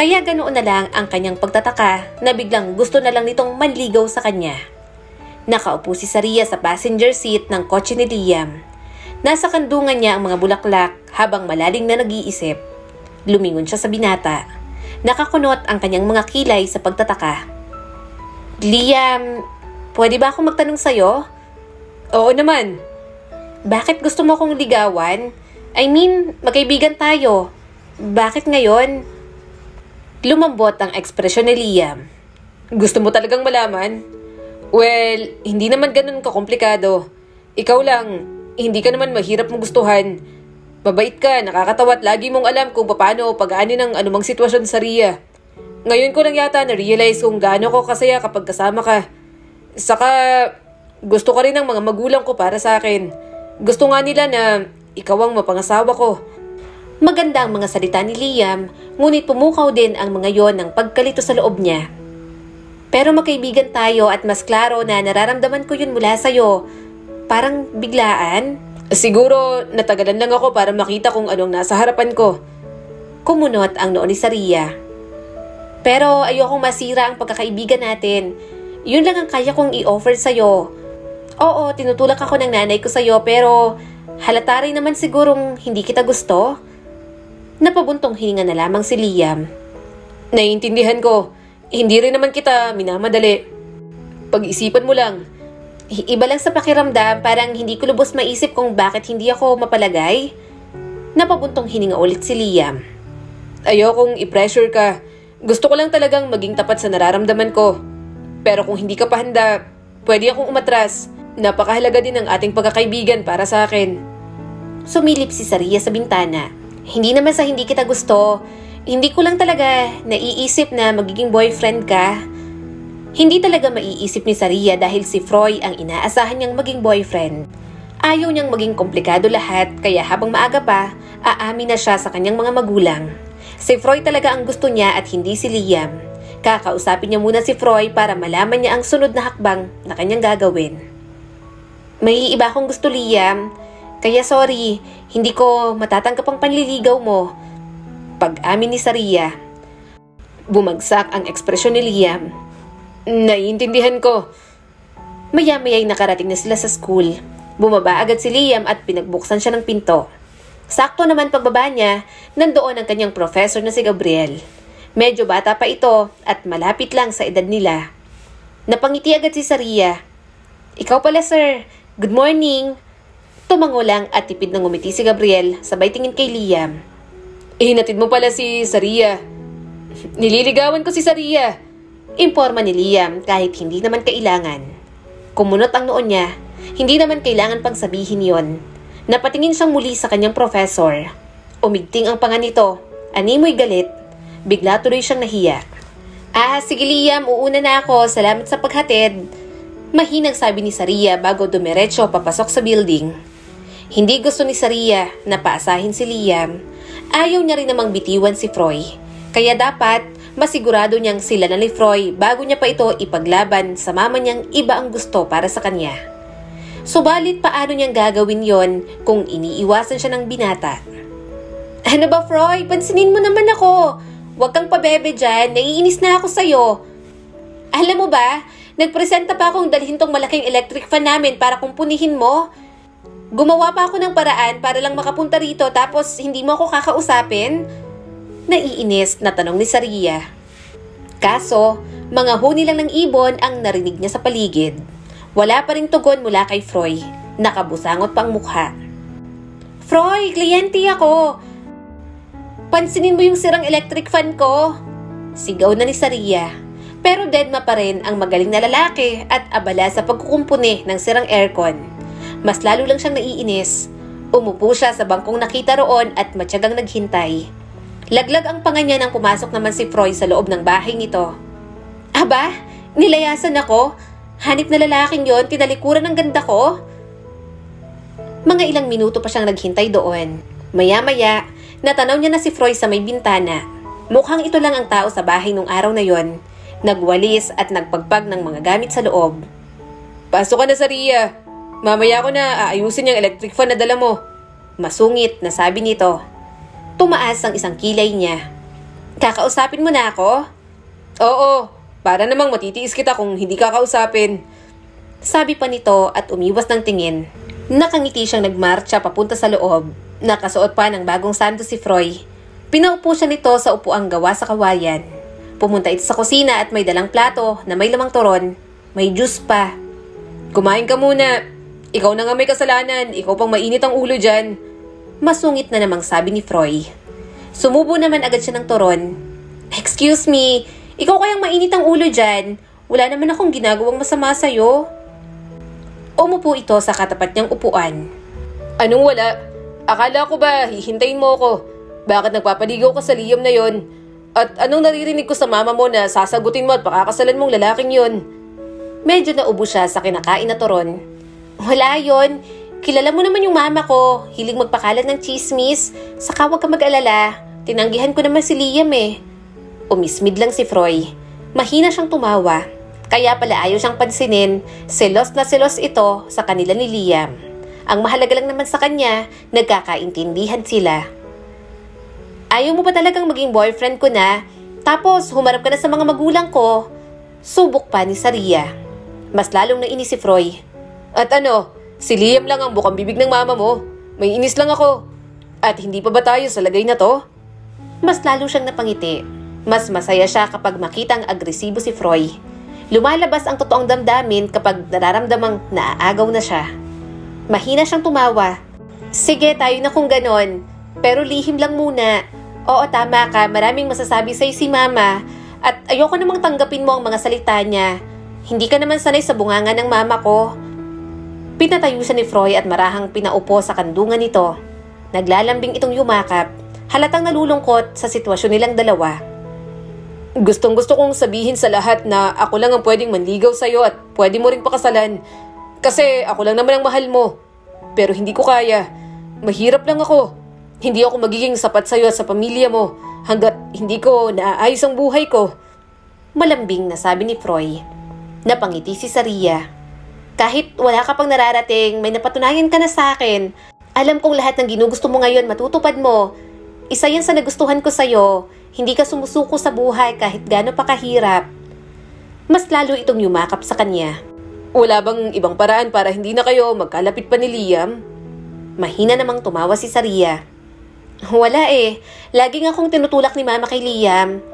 Kaya ganoon na lang ang kanyang pagtataka na biglang gusto na lang nitong manligaw sa kanya. Nakaupo si Saria sa passenger seat ng kotse ni Liam. Nasa kandungan niya ang mga bulaklak habang malaling na nag-iisip. Lumingon siya sa binata. Nakakunot ang kanyang mga kilay sa pagtataka. Liam, pwede ba akong magtanong sa'yo? Oo naman. Bakit gusto mo akong ligawan? I mean, magkaibigan tayo. Bakit ngayon? Lumambot ang ekspresyon ni Liam. Gusto mo talagang malaman? Well, hindi naman ganun kakomplikado. Ikaw lang, hindi ka naman mahirap mong gustuhan. Mabait ka, nakakatawa at lagi mong alam kung paano pag-aanin ng anumang sitwasyon sa Ria. Ngayon ko lang yata na-realize kung gaano ko kasaya kapag kasama ka. Saka, gusto ka rin ng mga magulang ko para sa akin. Gusto nga nila na ikaw ang mapangasawa ko. Maganda ang mga salita ni Liam, ngunit pumukaw din ang mga yon ng pagkalito sa loob niya. Pero magkaibigan tayo at mas klaro na nararamdaman ko yun mula sa'yo. Parang biglaan. Siguro natagalan lang ako para makita kung anong nasa harapan ko. Kumunot ang noo ni Saria. Pero ayokong masira ang pagkakaibigan natin. Yun lang ang kaya kong i-offer sa'yo. Oo, tinutulak ako ng nanay ko sa'yo pero halata rin naman sigurong hindi kita gusto. Napabuntong hininga na lamang si Liam. Naiintindihan ko. Hindi rin naman kita minamadali. Pag-isipan mo lang. Iba lang sa pakiramdam, parang hindi ko lubos maisip kung bakit hindi ako mapalagay. Napabuntong hininga ulit si Liam. Ayokong i-pressure ka. Gusto ko lang talagang maging tapat sa nararamdaman ko. Pero kung hindi ka pa handa, pwede akong umatras. Napakahalaga din ang ating pagkakaibigan para sa akin. Sumilip si Saria sa bintana. Hindi naman sa hindi kita gusto. Hindi ko lang talaga naiisip na magiging boyfriend ka. Hindi talaga maiisip ni Saria dahil si Froy ang inaasahan niyang maging boyfriend. Ayaw niyang maging komplikado lahat kaya habang maaga pa, aamin na siya sa kanyang mga magulang. Si Froy talaga ang gusto niya at hindi si Liam. Kakausapin niya muna si Froy para malaman niya ang sunod na hakbang na kanyang gagawin. May iba akong gusto, Liam. Kaya sorry, hindi ko matatanggap ang panliligaw mo. Pag-amin ni Saria. Bumagsak ang ekspresyon ni Liam. Naiintindihan ko. Maya-maya'y nakarating na sila sa school. Bumaba agad si Liam at pinagbuksan siya ng pinto. Sakto naman pagbaba niya, nandoon ang kanyang professor na si Gabriel. Medyo bata pa ito at malapit lang sa edad nila. Napangiti agad si Saria. Ikaw pala, sir. Good morning. Tumango lang at tipid na ngumiti si Gabriel sabay tingin kay Liam. Hinatid mo pala si Saria. Nililigawan ko si Saria. Imporma ni Liam kahit hindi naman kailangan. Kumunot ang noon niya, hindi naman kailangan pang sabihin yon. Napatingin siyang muli sa kanyang professor. Umigting ang panga nito, animoy galit. Bigla tuloy siyang nahiya. Sige Liam, uuna na ako, salamat sa paghatid. Mahinang sabi ni Saria bago dumiretso papasok sa building. Hindi gusto ni Saria na paasahin si Liam. Ayaw niya rin namang bitiwan si Froy. Kaya dapat masigurado niyang sila na ni Froy bago niya pa ito ipaglaban sa mama niyang iba ang gusto para sa kanya. Subalit paano niyang gagawin yon kung iniiwasan siya ng binata? Ano ba Froy? Pansinin mo naman ako. Huwag kang pabebe dyan. Naiinis na ako sa'yo. Alam mo ba, nagpresenta pa akong dalhin tong malaking electric fan namin para kumpunihin mo. Gumawa pa ako ng paraan para lang makapunta rito tapos hindi mo ako kakausapin? Naiinis na tanong ni Saria. Kaso, mga huni lang ng ibon ang narinig niya sa paligid. Wala pa ring tugon mula kay Froy. Nakabusangot pa ang mukha. Froy, kliyente ako. Pansinin mo yung sirang electric fan ko. Sigaw na ni Saria. Pero deadma pa rin ang magaling na lalaki at abala sa pagkukumpuni ng sirang aircon. Mas lalo lang siyang naiinis. Umupo siya sa bangkong nakita roon at matyagang naghintay. Laglag ang panga niya nang pumasok naman si Froy sa loob ng bahay nito. Aba, nilayasan ako. Hanip na lalaking yon, tinalikuran ng ganda ko. Mga ilang minuto pa siyang naghintay doon. Maya-maya, natanaw niya na si Froy sa may bintana. Mukhang ito lang ang tao sa bahay nung araw na yon. Nagwalis at nagpagpag ng mga gamit sa loob. Pasok ka na, Saria. Mamaya ko na aayusin yung electric fan na dala mo. Masungit na sabi nito. Tumaas ang isang kilay niya. Kakausapin mo na ako? Oo, para namang matitiis kita kung hindi kakausapin. Sabi pa nito at umiwas ng tingin. Nakangiti siyang nagmarcha papunta sa loob. Nakasuot pa ng bagong sando si Froy. Pinaupo siya nito sa upuang gawa sa kawayan. Pumunta ito sa kusina at may dalang plato na may lamang turon. May juice pa. Kumain ka muna. Ikaw na nga may kasalanan. Ikaw pang mainit ang ulo dyan. Masungit na namang sabi ni Froy. Sumubo naman agad siya ng turon. Excuse me, ikaw kayang mainit ang ulo dyan. Wala naman akong ginagawang masama sa'yo. Umupo ito sa katapat niyang upuan. Anong wala? Akala ko ba hihintayin mo ako? Bakit nagpapaligaw ka sa Liam na yon? At anong naririnig ko sa mama mo na sasagutin mo at pakakasalan mong lalaking yon? Medyo naubo siya sa kinakain na turon. Wala yon. Kilala mo naman yung mama ko, hilig magpakalat ng chismis, saka wag ka mag-alala, tinanggihan ko naman si Liam eh. Umismid lang si Froy. Mahina siyang tumawa, kaya pala ayaw siyang pansinin, selos na selos ito sa kanila ni Liam. Ang mahalaga lang naman sa kanya, nagkakaintindihan sila. Ayaw mo ba talagang maging boyfriend ko na? Tapos humarap ka na sa mga magulang ko. Subok pa ni Saria. Mas lalong nainis si Froy. At ano, si Liam lang ang bukang bibig ng mama mo. May inis lang ako. At hindi pa ba tayo sa lagay na to? Mas lalo siyang napangiti. Mas masaya siya kapag makitang agresibo si Froy. Lumalabas ang totoong damdamin kapag nararamdamang naaagaw na siya. Mahina siyang tumawa. Sige, tayo na kung ganon. Pero lihim lang muna. Oo, tama ka. Maraming masasabi sa'yo si mama. At ayoko namang tanggapin mo ang mga salita niya. Hindi ka naman sanay sa bunganga ng mama ko. Pinatayo siya ni Froy at marahang pinaupo sa kandungan nito. Naglalambing itong yumakap. Halatang nalulungkot sa sitwasyon nilang dalawa. Gustong-gusto kong sabihin sa lahat na ako lang ang pwedeng manligaw sa'yo at pwede mo ring pakasalan. Kasi ako lang naman ang mahal mo. Pero hindi ko kaya. Mahirap lang ako. Hindi ako magiging sapat sa'yo at sa pamilya mo hanggat hindi ko naaayos ang buhay ko. Malambing na sabi ni Froy. Napangiti si Saria. Kahit wala ka pang nararating, may napatunayan ka na sa akin. Alam kong lahat ng ginugusto mo ngayon matutupad mo. Isa yan sa nagustuhan ko sa'yo. Hindi ka sumusuko sa buhay kahit gaano pa kahirap. Mas lalo itong yumakap sa kanya. Wala bang ibang paraan para hindi na kayo magkalapit pa ni Liam? Mahina namang tumawa si Saria. Wala eh. Laging akong tinutulak ni mama kay Liam.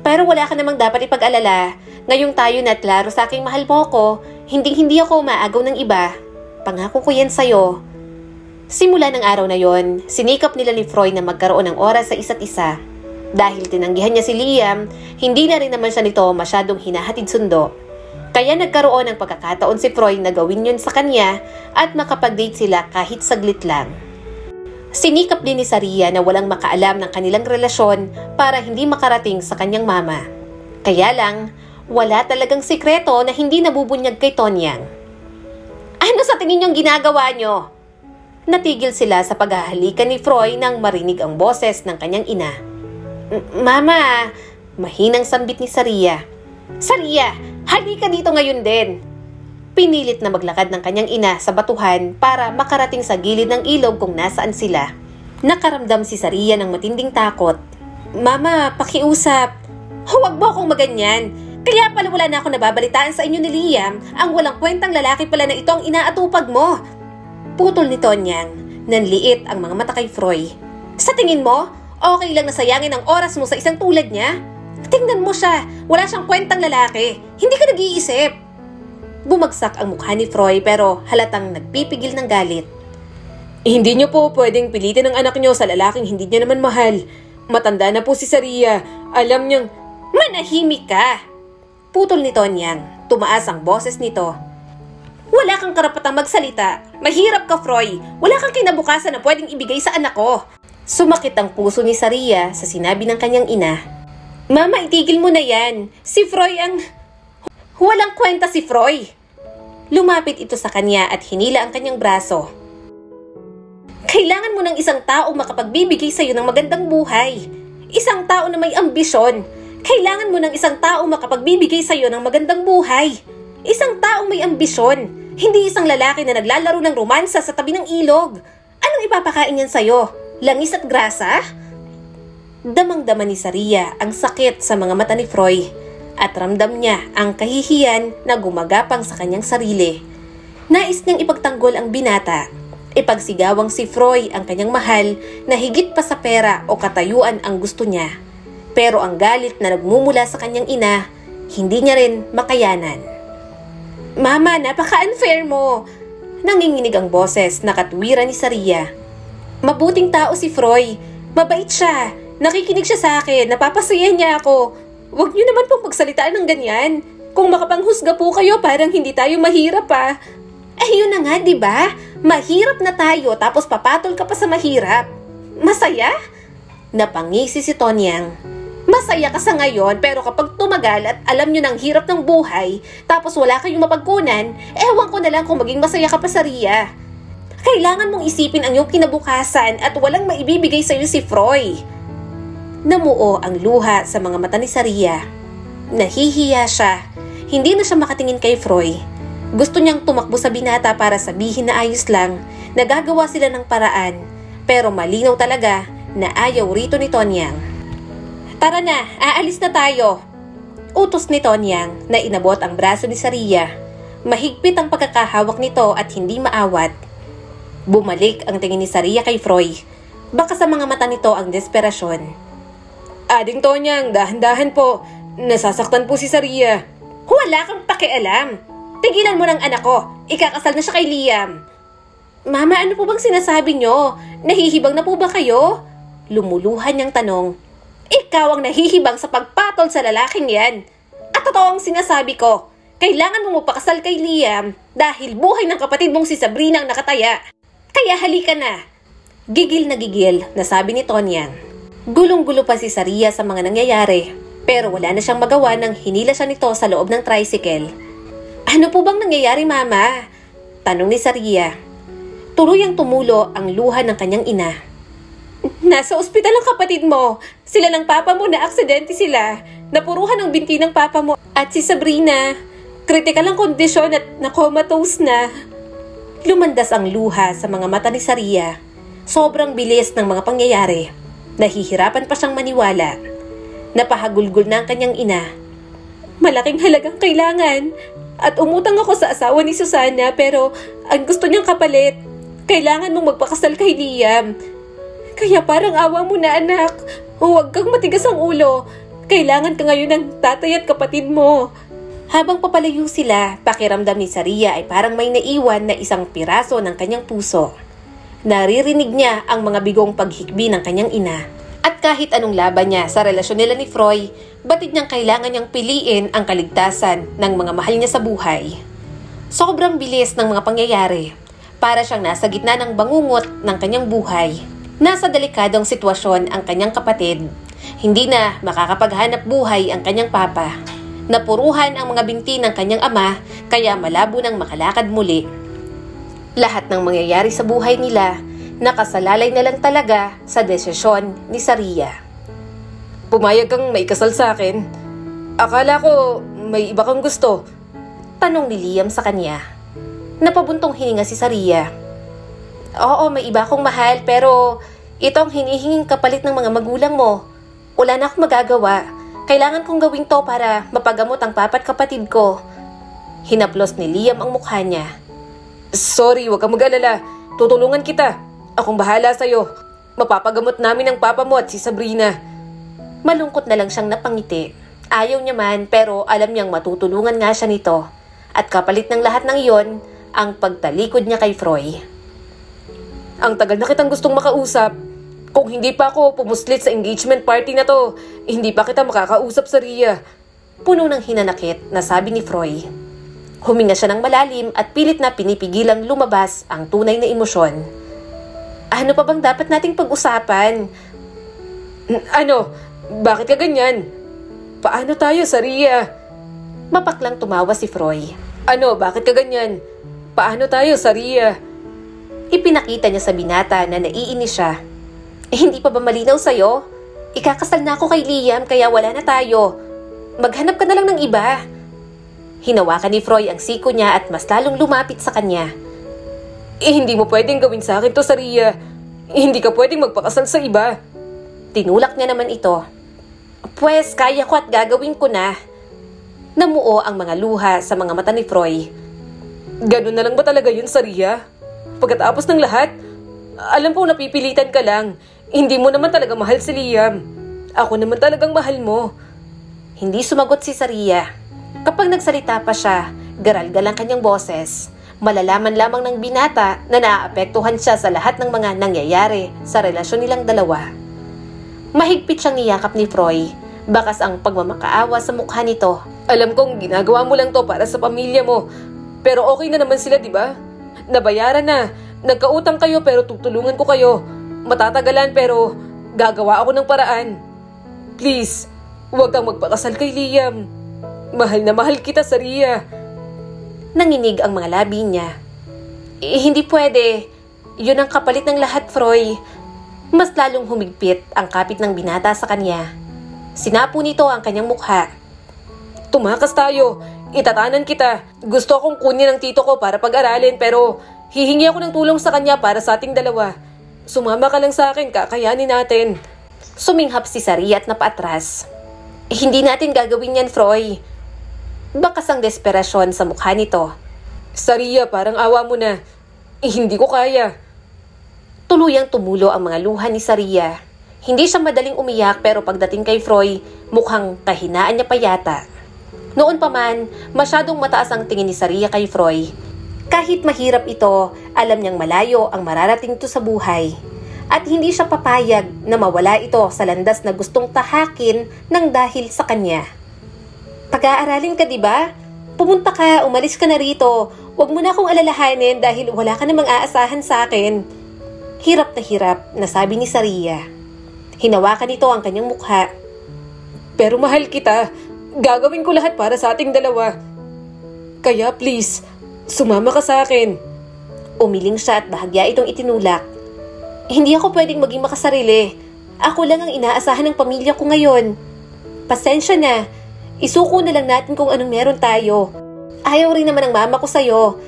Pero wala ka namang dapat ipag-alala. Ngayong tayo na klaro sa aking mahal mo ko, hindi ako maagaw ng iba. Pangako ko yan sa'yo. Simula ng araw na yon, sinikap nila ni Froy na magkaroon ng oras sa isa't isa. Dahil tinanggihan niya si Liam, hindi na rin naman siya nito masyadong hinahatid sundo. Kaya nagkaroon ng pagkakataon si Froy na gawin yun sa kanya at makapag-date sila kahit saglit lang. Sinikap din ni Saria na walang makaalam ng kanilang relasyon para hindi makarating sa kanyang mama. Kaya lang, wala talagang sikreto na hindi nabubunyag kay Tonyang. Ano sa tingin niyong ginagawa niyo? Natigil sila sa paghahalikan ni Froy nang marinig ang boses ng kanyang ina. Mama, mahinang sambit ni Saria. Saria, halika dito ngayon din. Pinilit na maglakad ng kanyang ina sa batuhan para makarating sa gilid ng ilog kung nasaan sila. Nakaramdam si Saria ng matinding takot. Mama, pakiusap. Huwag mo akong maganyan. Kaya pala wala na ako nababalitaan sa inyo ni Liam. Ang walang kwentang lalaki pala na ito ang inaatupag mo. Putol ni Tonyang. Nanliit ang mga mata kay Froy. Sa tingin mo, okay lang na sayangin ang oras mo sa isang tulad niya? Tingnan mo siya. Wala siyang kwentang lalaki. Hindi ka nag-iisip. Bumagsak ang mukha ni Froy pero halatang nagpipigil ng galit. Hindi niyo po pwedeng pilitin ang anak niyo sa lalaking hindi niya naman mahal. Matanda na po si Saria. Alam niyang... Manahimik ka! Putol ni Tonyang. Tumaas ang boses nito. Wala kang karapatang magsalita. Mahirap ka, Froy. Wala kang kinabukasan na pwedeng ibigay sa anak ko. Sumakit ang puso ni Saria sa sinabi ng kanyang ina. Mama, itigil mo na yan. Si Froy ang... Walang kwenta si Froy. Lumapit ito sa kanya at hinila ang kanyang braso. Kailangan mo ng isang taong makapagbibigay sa iyo ng magandang buhay. Isang tao na may ambisyon. Kailangan mo ng isang taong makapagbibigay sa iyo ng magandang buhay. Isang taong may ambisyon. Hindi isang lalaki na naglalaro ng romansa sa tabi ng ilog. Anong ipapakain niyan sa iyo? Langis at grasa? Damang-dama ni Saria ang sakit sa mga mata ni Froy. At ramdam niya ang kahihiyan na gumagapang sa kanyang sarili. Nais niyang ipagtanggol ang binata. Ipagsigawang si Froy ang kanyang mahal na higit pa sa pera o katayuan ang gusto niya. Pero ang galit na nagmumula sa kanyang ina, hindi niya rin makayanan. Mama, napaka-unfair mo! Nanginginig ang boses na katwiran ni Saria. Mabuting tao si Froy. Mabait siya. Nakikinig siya sa akin. Napapasaya niya ako. Huwag niyo naman pong magsalitaan ng ganyan. Kung makapanghusga po kayo, parang hindi tayo mahirap ah. Yun na nga, diba? Mahirap na tayo tapos papatol ka pa sa mahirap. Masaya? Napangisi si Tonyang. Masaya ka sa ngayon pero kapag tumagal at alam niyo ng hirap ng buhay tapos wala kayong mapagkunan, ewan ko na lang kung maging masaya ka pa sa Ria. Kailangan mong isipin ang iyong kinabukasan at walang maibibigay sa iyo si Froy. Namuo ang luha sa mga mata ni Saria. Nahihiya siya. Hindi na siya makatingin kay Froy. Gusto niyang tumakbo sa binata para sabihin na ayos lang, nagagawa sila ng paraan, pero malinaw talaga na ayaw rito ni Tonyang. Tara na, aalis na tayo. Utos ni Tonyang na inabot ang braso ni Saria. Mahigpit ang pagkakahawak nito at hindi maawat. Bumalik ang tingin ni Saria kay Froy. Baka sa mga mata nito ang desperasyon. Ading Tonyang, dahan-dahan po. Nasasaktan po si Saria. Wala kang pakialam. Tigilan mo ng anak ko. Ikakasal na siya kay Liam. Mama, ano po bang sinasabi nyo? Nahihibang na po ba kayo? Lumuluhan niyang tanong. Ikaw ang nahihibang sa pagpatol sa lalaking yan. At totoo ang sinasabi ko. Kailangan mong magpakasal kay Liam dahil buhay ng kapatid mong si Sabrina ang nakataya. Kaya halika na. Gigil na sabi ni Tonyang. Gulong-gulo pa si Saria sa mga nangyayari. Pero wala na siyang magawa nang hinila siya nito sa loob ng tricycle. Ano po bang nangyayari, Mama? Tanong ni Saria. Tuluyang tumulo ang luha ng kanyang ina. Nasa ospital ang kapatid mo. Sila ng papa mo na aksidente sila. Napuruhan ang binti ng papa mo. At si Sabrina, kritikal ang kondisyon at na-comatose na. Lumandas ang luha sa mga mata ni Saria. Sobrang bilis ng mga pangyayari. Nahihirapan pa siyang maniwala. Napahagulgol na ang kanyang ina. Malaking halagang kailangan. At umutang ako sa asawa ni Susana pero ang gusto niyang kapalit. Kailangan mong magpakasal kay Liam. Kaya parang awa mo na, anak. Huwag kang matigas ang ulo. Kailangan ka ngayon ng tatay at kapatid mo. Habang papalayo sila, pakiramdam ni Saria ay parang may naiwan na isang piraso ng kanyang puso. Naririnig niya ang mga bigong paghikbi ng kanyang ina. At kahit anong laban niya sa relasyon nila ni Froy, batid niyang kailangan niyang piliin ang kaligtasan ng mga mahal niya sa buhay. Sobrang bilis ng mga pangyayari. Para siyang nasa gitna ng bangungot ng kanyang buhay. Nasa delikadong sitwasyon ang kanyang kapatid. Hindi na makakapaghanap buhay ang kanyang papa. Napuruhan ang mga binti ng kanyang ama kaya malabo nang makalakad muli. Lahat ng mangyayari sa buhay nila, nakasalalay na lang talaga sa desisyon ni Saria. Pumayag kang maikasal sa akin? Akala ko may iba kang gusto. Tanong ni Liam sa kanya. Napabuntong hininga si Saria. Oo, may iba akong mahal pero ito ang hinihinging kapalit ng mga magulang mo. Wala na akong magagawa. Kailangan kong gawin to para mapagamot ang papa't kapatid ko. Hinaplos ni Liam ang mukha niya. Sorry, huwag kang mag-alala. Tutulungan kita. Akong bahala sa'yo. Mapapagamot namin ang papa mo at si Sabrina. Malungkot na lang siyang napangiti. Ayaw niya man pero alam niyang matutulungan nga siya nito. At kapalit ng lahat ng iyon, ang pagtalikod niya kay Froy. Ang tagal na kitang gustong makausap. Kung hindi pa ako pumuslit sa engagement party na to, hindi pa kita makakausap, Saria. Puno ng hinanakit na sabi ni Froy. Huminga siya ng malalim at pilit na pinipigilang lumabas ang tunay na emosyon. Ano pa bang dapat nating pag-usapan? Ano? Bakit ka ganyan? Paano tayo, Saria? Mapaklang tumawa si Froy. Ano? Bakit ka ganyan? Paano tayo, Saria? Ipinakita niya sa binata na naiinis siya. Hindi pa ba malinaw sa'yo? Ikakasal na ako kay Liam kaya wala na tayo. Maghanap ka na lang ng iba. Hinawakan ni Froy ang siko niya at mas lalong lumapit sa kanya. Hindi mo pwedeng gawin sa akin to, Saria. Hindi ka pwedeng magpakasal sa iba. Tinulak niya naman ito. Pwes, kaya ko at gagawin ko na. Namuo ang mga luha sa mga mata ni Froy. Ganun na lang ba talaga yun, Saria? Pagkatapos ng lahat, alam ko napipilitan ka lang. Hindi mo naman talaga mahal si Liam. Ako naman talagang mahal mo. Hindi sumagot si Saria. Kapag nagsalita pa siya, garal-gal ang kanyang boses. Malalaman lamang ng binata na naaapektuhan siya sa lahat ng mga nangyayari sa relasyon nilang dalawa. Mahigpit siyang niyakap ni Froy. Bakas ang pagmamakaawa sa mukha nito. Alam kong ginagawa mo lang to para sa pamilya mo. Pero okay na naman sila, di ba? Nabayaran na. Nagkautang kayo pero tutulungan ko kayo. Matatagalan pero gagawa ako ng paraan. Please, huwag kang magpakasal kay Liam. Mahal na mahal kita, Saria. Nanginig ang mga labi niya. Hindi pwede. Yun ang kapalit ng lahat, Froy. Mas lalong humigpit ang kapit ng binata sa kanya. Sinapo nito ang kanyang mukha. Tumakas tayo. Itatanan kita. Gusto akong kunin ng tito ko para pag-aralin pero hihingi ako ng tulong sa kanya para sa ating dalawa. Sumama ka lang sa akin, kakayanin natin. Suminghap si Saria at napaatras. Hindi natin gagawin yan, Froy. Bakas ang desperasyon sa mukha nito. Saria, parang awa mo na. Hindi ko kaya. Tuluyang tumulo ang mga luha ni Saria. Hindi siya madaling umiyak pero pagdating kay Froy, mukhang kahinaan niya pa yata. Noon pa man, masyadong mataas ang tingin ni Saria kay Froy. Kahit mahirap ito, alam niyang malayo ang mararating ito sa buhay. At hindi siya papayag na mawala ito sa landas na gustong tahakin ng dahil sa kanya. Pag-aaralin ka, diba? Pumunta ka, umalis ka na rito. Huwag mo na akong alalahanin dahil wala ka namang aasahan sa akin. Hirap na sabi ni Saria. Hinawakan nito ang kanyang mukha. Pero mahal kita. Gagawin ko lahat para sa ating dalawa. Kaya please, sumama ka sa akin. Umiling siya at bahagya itong itinulak. Hindi ako pwedeng maging makasarili. Ako lang ang inaasahan ng pamilya ko ngayon. Pasensya na. Isuko na lang natin kung anong meron tayo. Ayaw rin naman ng mama ko sa'yo.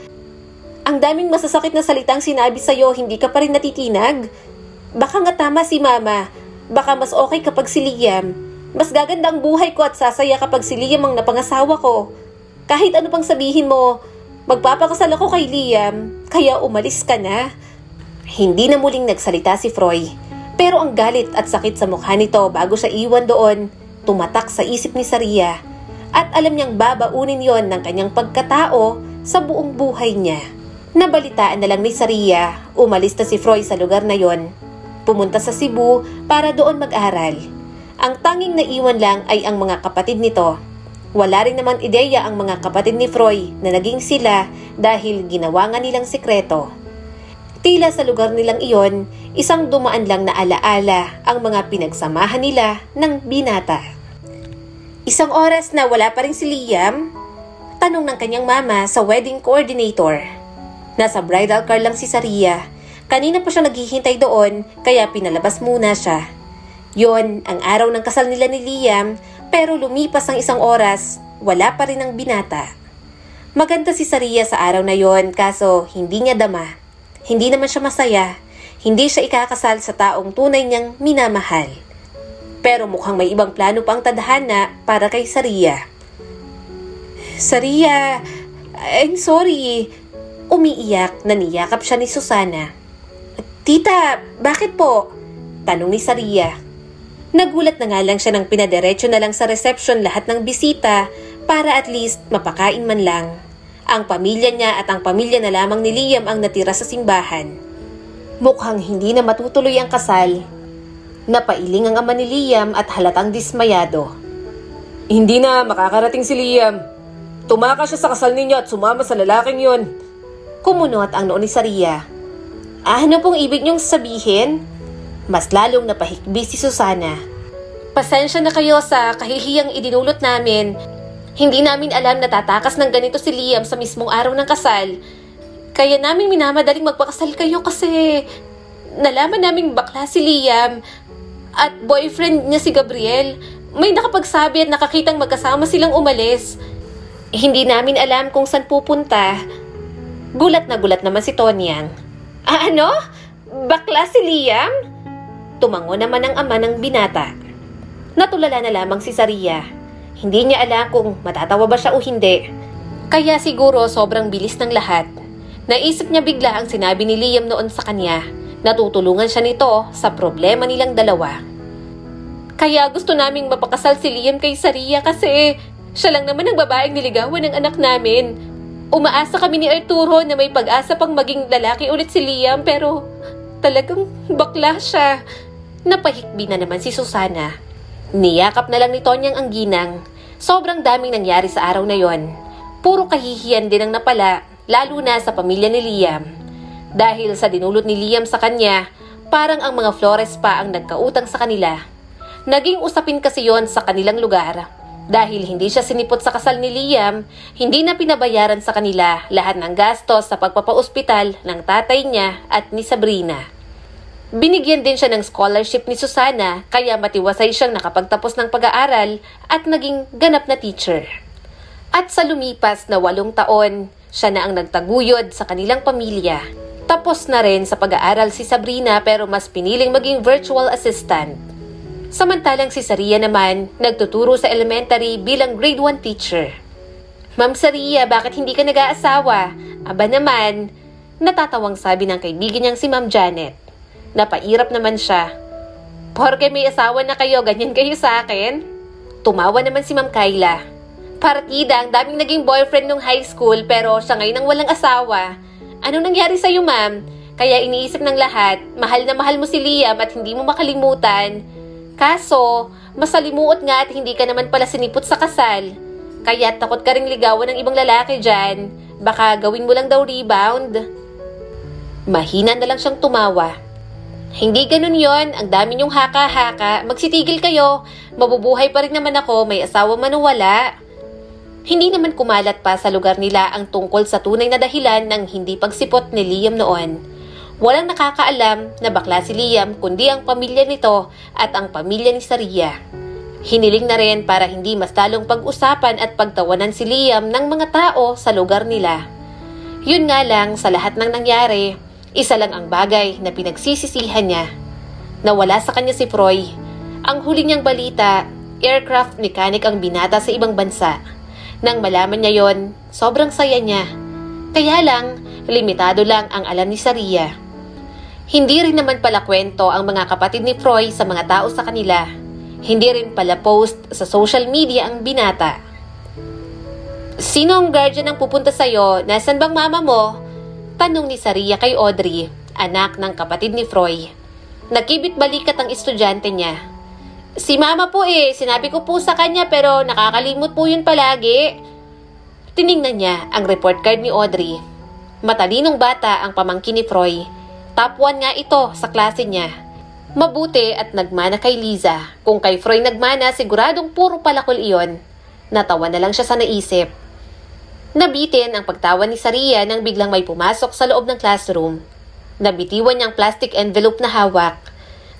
Ang daming masasakit na salitang sinabi sa'yo, hindi ka pa rin natitinag. Baka nga tama si mama. Baka mas okay kapag si Liam. Mas gaganda ang buhay ko at sasaya kapag si Liam ang napangasawa ko. Kahit ano pang sabihin mo, magpapakasal ako kay Liam, kaya umalis ka na. Hindi na muling nagsalita si Froy. Pero ang galit at sakit sa mukha nito bago siya iwan doon, tumatak sa isip ni Saria. At alam niyang babaunin yon ng kanyang pagkatao sa buong buhay niya. Nabalitaan na lang ni Saria, umalis na si Froy sa lugar na yon. Pumunta sa Cebu para doon mag-aral. Ang tanging naiwan lang ay ang mga kapatid nito. Wala rin naman ideya ang mga kapatid ni Froy na naging sila dahil ginawa nga nilang sekreto. Tila sa lugar nilang iyon, isang dumaan lang na alaala ang mga pinagsamahan nila ng binata. Isang oras na wala pa rin si Liam, tanong ng kanyang mama sa wedding coordinator. Nasa bridal car lang si Saria. Kanina pa siya naghihintay doon kaya pinalabas muna siya. Yon ang araw ng kasal nila ni Liam. Pero lumipas ang isang oras, wala pa rin ang binata. Maganda si Saria sa araw na yon kaso hindi niya dama. Hindi naman siya masaya. Hindi siya ikakasal sa taong tunay niyang minamahal. Pero mukhang may ibang plano pa ang tadhana para kay Saria. Saria, I'm sorry. Umiiyak na niyakap siya ni Susana. Tita, bakit po? Tanong ni Saria. Nagulat na nga lang siya nang pinadiretso na lang sa reception lahat ng bisita para at least mapakain man lang. Ang pamilya niya at ang pamilya na lamang ni Liam ang natira sa simbahan. Mukhang hindi na matutuloy ang kasal. Napailing ang ama ni Liam at halatang dismayado. Hindi na makakarating si Liam. Tumakas siya sa kasal ninyo at sumama sa lalaking yon. Kumunot ang noo ni Saria. Ano pong ibig niyong sabihin? Mas lalong napahikbi si Susana. Pasensya na kayo sa kahihiyang idinulot namin. Hindi namin alam na tatakas ng ganito si Liam sa mismong araw ng kasal. Kaya namin minamadaling magpakasal kayo kasi nalaman naming bakla si Liam at boyfriend niya si Gabriel. May nakapagsabi at nakakitang magkasama silang umalis. Hindi namin alam kung saan pupunta. Gulat naman si Tonyang. Ano? Bakla si Liam? Tumango naman ang ama ng binata. Natulala na lamang si Saria. Hindi niya alam kung matatawa ba siya o hindi. Kaya siguro sobrang bilis ng lahat. Naisip niya bigla ang sinabi ni Liam noon sa kanya. Natutulungan siya nito sa problema nilang dalawa. Kaya gusto naming mapakasal si Liam kay Saria kasi siya lang naman ang babaeng niligawan ng anak namin. Umaasa kami ni Arturo na may pag-asa pang maging lalaki ulit si Liam pero talagang bakla siya. Napahikbi na naman si Susana. Niyakap na lang ni Tonyang ang ginang. Sobrang daming nangyari sa araw na yon. Puro kahihiyan din ang napala, lalo na sa pamilya ni Liam. Dahil sa dinulot ni Liam sa kanya, parang ang mga Flores pa ang nagkautang sa kanila. Naging usapin kasi yon sa kanilang lugar. Dahil hindi siya sinipot sa kasal ni Liam, hindi na pinabayaran sa kanila lahat ng gastos sa pagpapaospital ng tatay niya at ni Sabrina. Binigyan din siya ng scholarship ni Susana kaya matiwasay siyang nakapagtapos ng pag-aaral at naging ganap na teacher. At sa lumipas na 8 taon, siya na ang nagtaguyod sa kanilang pamilya. Tapos na rin sa pag-aaral si Sabrina pero mas piniling maging virtual assistant. Samantalang si Saria naman nagtuturo sa elementary bilang grade 1 teacher. Ma'am Saria, bakit hindi ka nag-aasawa? Aba naman, natatawang sabi ng kaibigan niyang si Ma'am Janet. Napairap naman siya. Porke may asawa na kayo, ganyan kayo sa akin? Tumawa naman si Ma'am Kayla. Partida, ang daming naging boyfriend nung high school pero siya ngayon ang walang asawa. Anong nangyari sa'yo, ma'am? Kaya iniisip ng lahat, mahal na mahal mo si Liam at hindi mo makalimutan. Kaso, masalimuot nga at hindi ka naman pala sinipot sa kasal. Kaya takot ka ring ligawan ng ibang lalaki dyan. Baka gawin mo lang daw rebound. Mahina na lang siyang tumawa. Hindi ganun yon, ang dami niyong haka-haka. Magsitigil kayo, mabubuhay pa rin naman ako, may asawa man o wala. Hindi naman kumalat pa sa lugar nila ang tungkol sa tunay na dahilan ng hindi pagsipot ni Liam noon. Walang nakakaalam na bakla si Liam kundi ang pamilya nito at ang pamilya ni Saria. Hiniling na rin para hindi mas lalong pag-usapan at pagtawanan si Liam ng mga tao sa lugar nila. Yun nga lang, sa lahat ng nangyari, isa lang ang bagay na pinagsisisihan niya. Nawala sa kanya si Froy. Ang huli niyang balita, aircraft mechanic ang binata sa ibang bansa. Nang malaman niya yon, sobrang saya niya. Kaya lang, limitado lang ang alam ni Saria. Hindi rin naman pala kwento ang mga kapatid ni Froy sa mga tao sa kanila. Hindi rin pala post sa social media ang binata. Sino ang guardian ang pupunta sa'yo? Nasaan bang mama mo? Tanong ni Saria kay Audrey, anak ng kapatid ni Froy. Nakibit balikat ang estudyante niya. Si mama po sinabi ko po sa kanya pero nakakalimot po yun palagi. Tiningnan niya ang report card ni Audrey. Matalinong bata ang pamangkin ni Froy. Top 1 nga ito sa klase niya. Mabuti at nagmana kay Liza. Kung kay Froy nagmana, siguradong puro palakol iyon. Natawa na lang siya sa naisip. Nabitin ang pagtawa ni Saria nang biglang may pumasok sa loob ng classroom. Nabitiwan niyang plastic envelope na hawak.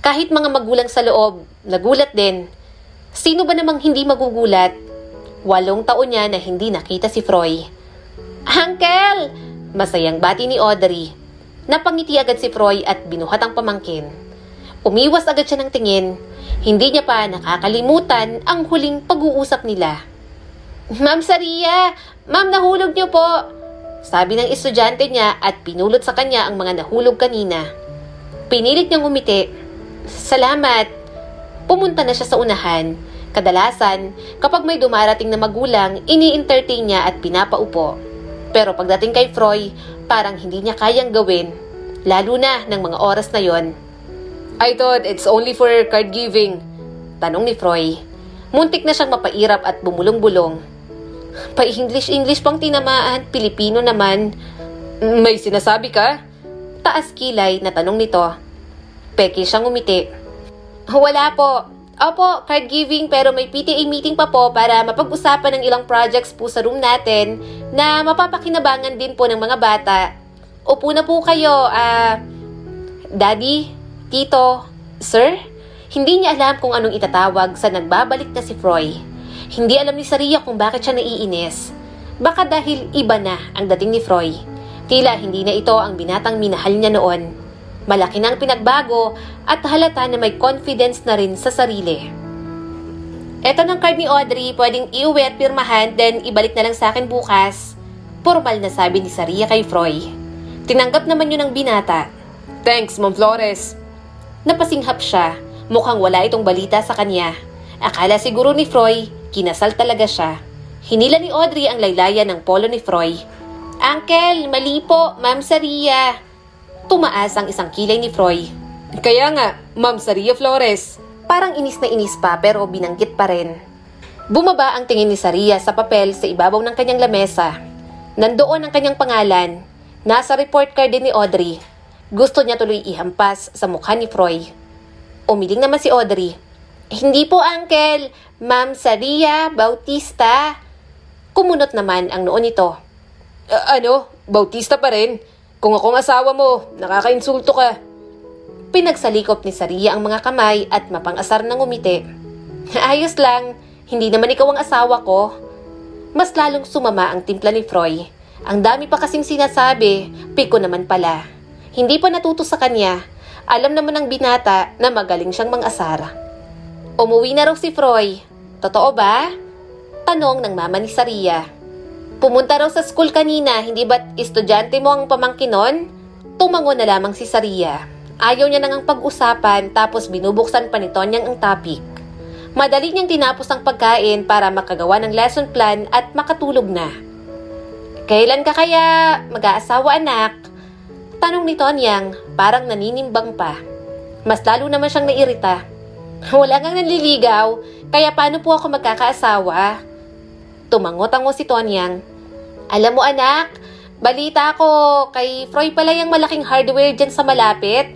Kahit mga magulang sa loob, nagulat din. Sino ba namang hindi magugulat? 8 taon niya na hindi nakita si Froy. Uncle! Masayang bati ni Audrey. Napangiti agad si Froy at binuhat ang pamangkin. Umiwas agad siya ng tingin. Hindi niya pa nakakalimutan ang huling pag-uusap nila. Ma'am Saria! Ma'am, nahulog niyo po! Sabi ng estudyante niya at pinulot sa kanya ang mga nahulog kanina. Pinilit niyang umiti. Salamat! Pumunta na siya sa unahan. Kadalasan, kapag may dumarating na magulang, ini-entertain niya at pinapaupo. Pero pagdating kay Froy, parang hindi niya kayang gawin. Lalo na ng mga oras na yon. I thought it's only for card giving. Tanong ni Froy. Muntik na siyang mapairap at bumulong-bulong. Pa-English pang tinamaan, Pilipino naman. May sinasabi ka? Taas kilay na tanong nito. Peki siyang umiti. Wala po. Opo, card giving pero may PTA meeting pa po para mapag-usapan ng ilang projects po sa room natin na mapapakinabangan din po ng mga bata. Upo na po kayo, Daddy, Tito, Sir? Hindi niya alam kung anong itatawag sa nagbabalik na si Froy. Hindi alam ni Saria kung bakit siya naiinis. Baka dahil iba na ang dating ni Froy. Tila hindi na ito ang binatang minahal niya noon. Malaki na ang pinagbago at halata na may confidence na rin sa sarili. Eto ng card ni Audrey, pwedeng iuwi at pirmahan, then ibalik na lang sa akin bukas. Formal na sabi ni Saria kay Froy. Tinanggap naman yun ng binata. Thanks, Ma'am Flores. Napasinghap siya. Mukhang wala itong balita sa kanya. Akala siguro ni Froy, kinasal talaga siya. Hinila ni Audrey ang laylayan ng polo ni Froy. Uncle, mali po, Ma'am Saria. Tumaas ang isang kilay ni Froy. Kaya nga, Ma'am Saria Flores. Parang inis na inis pa pero binanggit pa rin. Bumaba ang tingin ni Saria sa papel sa ibabaw ng kanyang lamesa. Nandoon ang kanyang pangalan. Nasa report card din ni Audrey. Gusto niya tuloy ihampas sa mukha ni Froy. Umiling naman si Audrey. Hindi po, Uncle. Ma'am Saria Bautista. Kumunot naman ang noon nito. Bautista pa rin? Kung akong asawa mo, nakakainsulto ka. Pinagsalikop ni Saria ang mga kamay at mapang-asar ng umiti. Ayos lang, hindi naman ikaw ang asawa ko. Mas lalong sumama ang timpla ni Froy. Ang dami pa kasing sinasabi, piko naman pala. Hindi pa natuto sa kanya. Alam naman ng binata na magaling siyang mang-asar. Umuwi na raw si Froy. Totoo ba? Tanong ng mama ni Saria. Pumunta raw sa school kanina, hindi ba't estudyante mo ang pamangkin nun? Tumango na lamang si Saria. Ayaw niya nang pag-usapan tapos binubuksan pa ni Tonyang ang topic. Madali niyang tinapos ang pagkain para makagawa ng lesson plan at makatulog na. Kailan ka kaya mag-aasawa, anak? Tanong ni Tonyang, parang naninimbang pa. Mas lalo naman siyang nairita. Wala ngang nanliligaw, kaya paano po ako magkakaasawa? Tumango-tango si Tonyang. Alam mo anak, balita ko kay Froy pala yung malaking hardware dyan sa malapit.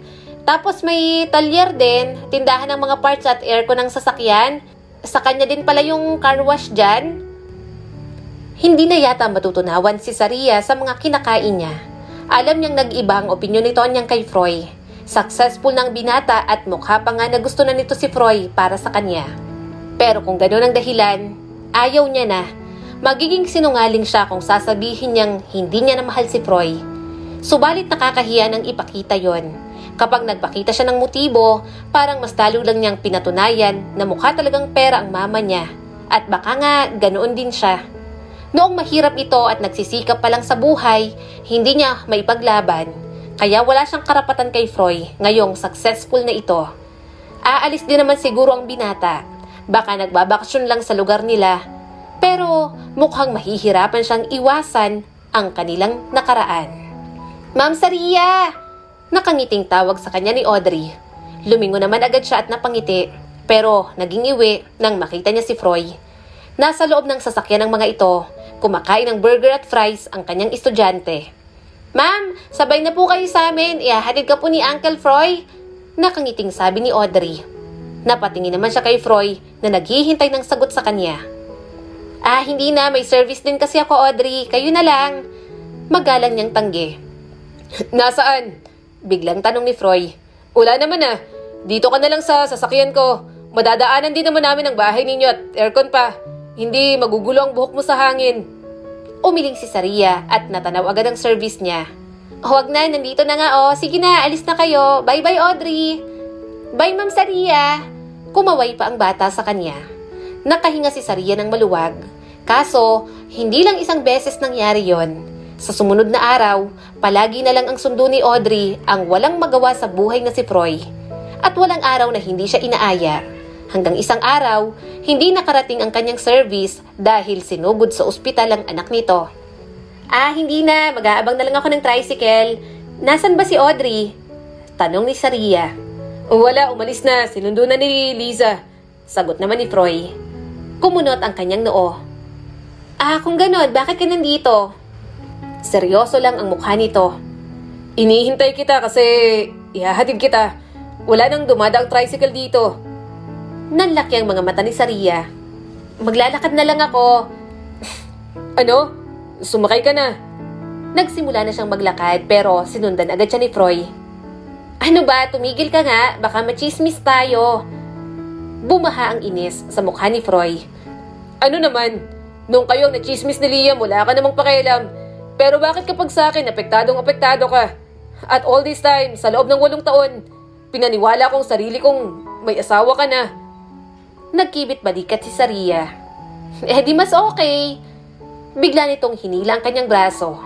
Tapos may talyer din, tindahan ng mga parts at aircon ng sasakyan. Sa kanya din pala yung car wash dyan. Hindi na yata matutunawan si Saria sa mga kinakain niya. Alam niyang nag-iba ang opinyon ni Tonyang kay Froy. Successful ng binata at mukha pa nga na gusto na nito si Froy para sa kanya. Pero kung gano'n ang dahilan, ayaw niya na. Magiging sinungaling siya kung sasabihin niyang hindi niya na mahal si Froy. Subalit nakakahiya nang ipakita yon. Kapag nagpakita siya ng motibo, parang mas lalo lang niyang pinatunayan na mukha talagang pera ang mama niya. At baka nga ganoon din siya. Noong mahirap ito at nagsisikap pa lang sa buhay, hindi niya maipaglaban. Kaya wala siyang karapatan kay Froy ngayong successful na ito. Aalis din naman siguro ang binata. Baka nagbabakasyon lang sa lugar nila. Pero mukhang mahihirapan siyang iwasan ang kanilang nakaraan. Ma'am Saria! Nakangiting tawag sa kanya ni Audrey. Lumingon naman agad siya at napangiti. Pero naging iwi nang makita niya si Froy. Nasa loob ng sasakyan ng mga ito, kumakain ng burger at fries ang kanyang estudyante. Ma'am, sabay na po kayo sa amin. Ihahatid ka po ni Uncle Froy. Nakangiting sabi ni Audrey. Napatingin naman siya kay Froy na naghihintay ng sagot sa kanya. Hindi na. May service din kasi ako, Audrey. Kayo na lang. Magalang niyang tanggi. Nasaan? Biglang tanong ni Froy. Wala naman ah. Dito ka na lang sa sasakyan ko. Madadaanan din naman namin ang bahay ninyo at aircon pa. Hindi magugulo ang buhok mo sa hangin. Umiling si Saria at natanaw agad ang service niya. Huwag na, nandito na nga oh. Sige na, alis na kayo. Bye-bye Audrey. Bye Ma'am Saria. Kumaway pa ang bata sa kanya. Nakahinga si Saria ng maluwag. Kaso, hindi lang isang beses nangyari yon. Sa sumunod na araw, palagi na lang ang sundo ni Audrey ang walang magawa sa buhay na si Froy. At walang araw na hindi siya inaaya. Hanggang isang araw, hindi nakarating ang kanyang service dahil sinugod sa ospital ang anak nito. Hindi na. Mag-aabang na lang ako ng tricycle. Nasaan ba si Audrey? Tanong ni Saria. Wala, umalis na. Sinundo na ni Liza. Sagot naman ni Froy. Kumunot ang kanyang noo. Kung ganon, bakit ka nandito? Seryoso lang ang mukha nito. Inihintay kita kasi ihahatid kita. Wala nang dumadaang tricycle dito. Nanlaki ang mga mata ni Saria. Maglalakad na lang ako. Ano? Sumakay ka na. Nagsimula na siyang maglakad pero sinundan agad siya ni Froy. Ano ba? Tumigil ka nga. Baka machismis tayo. Bumaha ang inis sa mukha ni Froy. Ano naman? Nung kayong nachismis ni Liam, wala ka namang pakialam. Pero bakit kapag sa akin, apektado ka? At all this time, sa loob ng 8 taon, pinaniwala kong sarili kong may asawa ka na. Nagkibit balikat si Saria. Di mas okay. Bigla nitong hinila ang kanyang braso.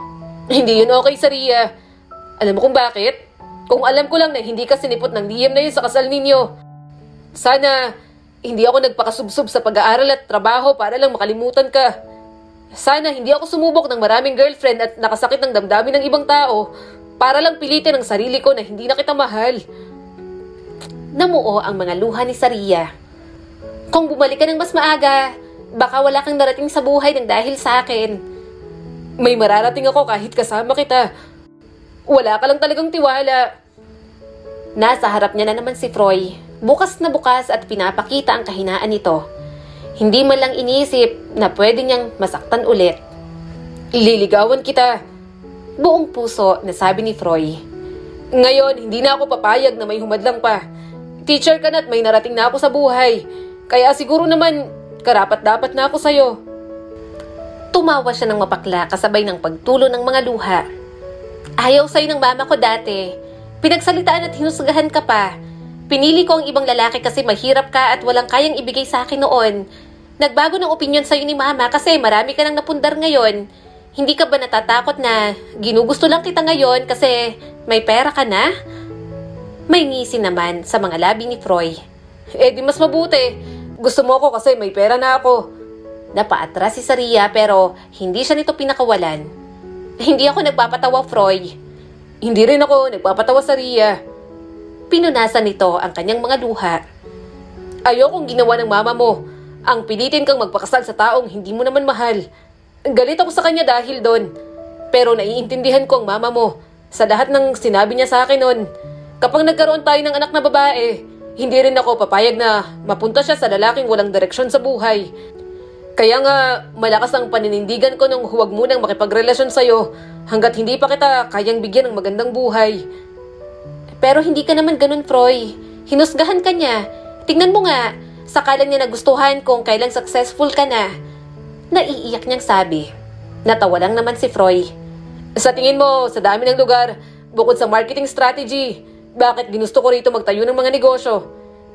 Hindi yun okay, Saria. Alam mo kung bakit? Kung alam ko lang na hindi ka sinipot ng Liam na yun sa kasal ninyo. Sana hindi ako nagpakasubsob sa pag-aaral at trabaho para lang makalimutan ka. Sana hindi ako sumubok ng maraming girlfriend at nakasakit ng damdamin ng ibang tao para lang pilitin ang sarili ko na hindi na kita mahal. Namuo ang mga luha ni Saria. Kung bumalik ka ng mas maaga, baka wala kang narating sa buhay ng dahil sa akin. May mararating ako kahit kasama kita. Wala ka lang talagang tiwala. Nasa harap niya na naman si Froy. Bukas na bukas at pinapakita ang kahinaan nito. Hindi man lang iniisip na pwede niyang masaktan ulit. Ililigawan kita. Buong puso na sabi ni Froy. Ngayon, hindi na ako papayag na may humadlang pa. Teacher ka na at may narating na ako sa buhay. Kaya siguro naman, karapat-dapat na ako sa'yo. Tumawa siya ng mapakla kasabay ng pagtulo ng mga luha. Ayaw sa'yo ng mama ko dati. Pinagsalitaan at hinusgahan ka pa. Pinili ko ang ibang lalaki kasi mahirap ka at walang kayang ibigay sa akin noon. Nagbago ng opinyon sa'yo ni Mama kasi marami ka nang napundar ngayon. Hindi ka ba natatakot na ginugusto lang kita ngayon kasi may pera ka na? May ngisi naman sa mga labi ni Froy. Di mas mabuti. Gusto mo ako kasi may pera na ako. Napaatras si Saria pero hindi siya nito pinakawalan. Hindi ako nagpapatawa, Froy. Hindi rin ako nagpapatawa, Saria. Pinunasan nito ang kanyang mga luha. Ayokong ginawa ng mama mo. Ang pilitin kang magpakasal sa taong hindi mo naman mahal. Galit ako sa kanya dahil doon. Pero naiintindihan ko ang mama mo sa lahat ng sinabi niya sa akin noon. Kapag nagkaroon tayo ng anak na babae, hindi rin ako papayag na mapunta siya sa lalaking walang direksyon sa buhay. Kaya nga, malakas ang paninindigan ko nung huwag munang makipagrelasyon sa'yo hanggat hindi pa kita kayang bigyan ng magandang buhay. Pero hindi ka naman ganun, Froy. Hinusgahan ka niya. Tingnan mo nga, sakalan niya nagustuhan kung kailan successful ka na. Naiiyak niyang sabi. Natawa lang naman si Froy. Sa tingin mo, sa dami ng lugar, bukod sa marketing strategy, bakit ginusto ko rito magtayo ng mga negosyo?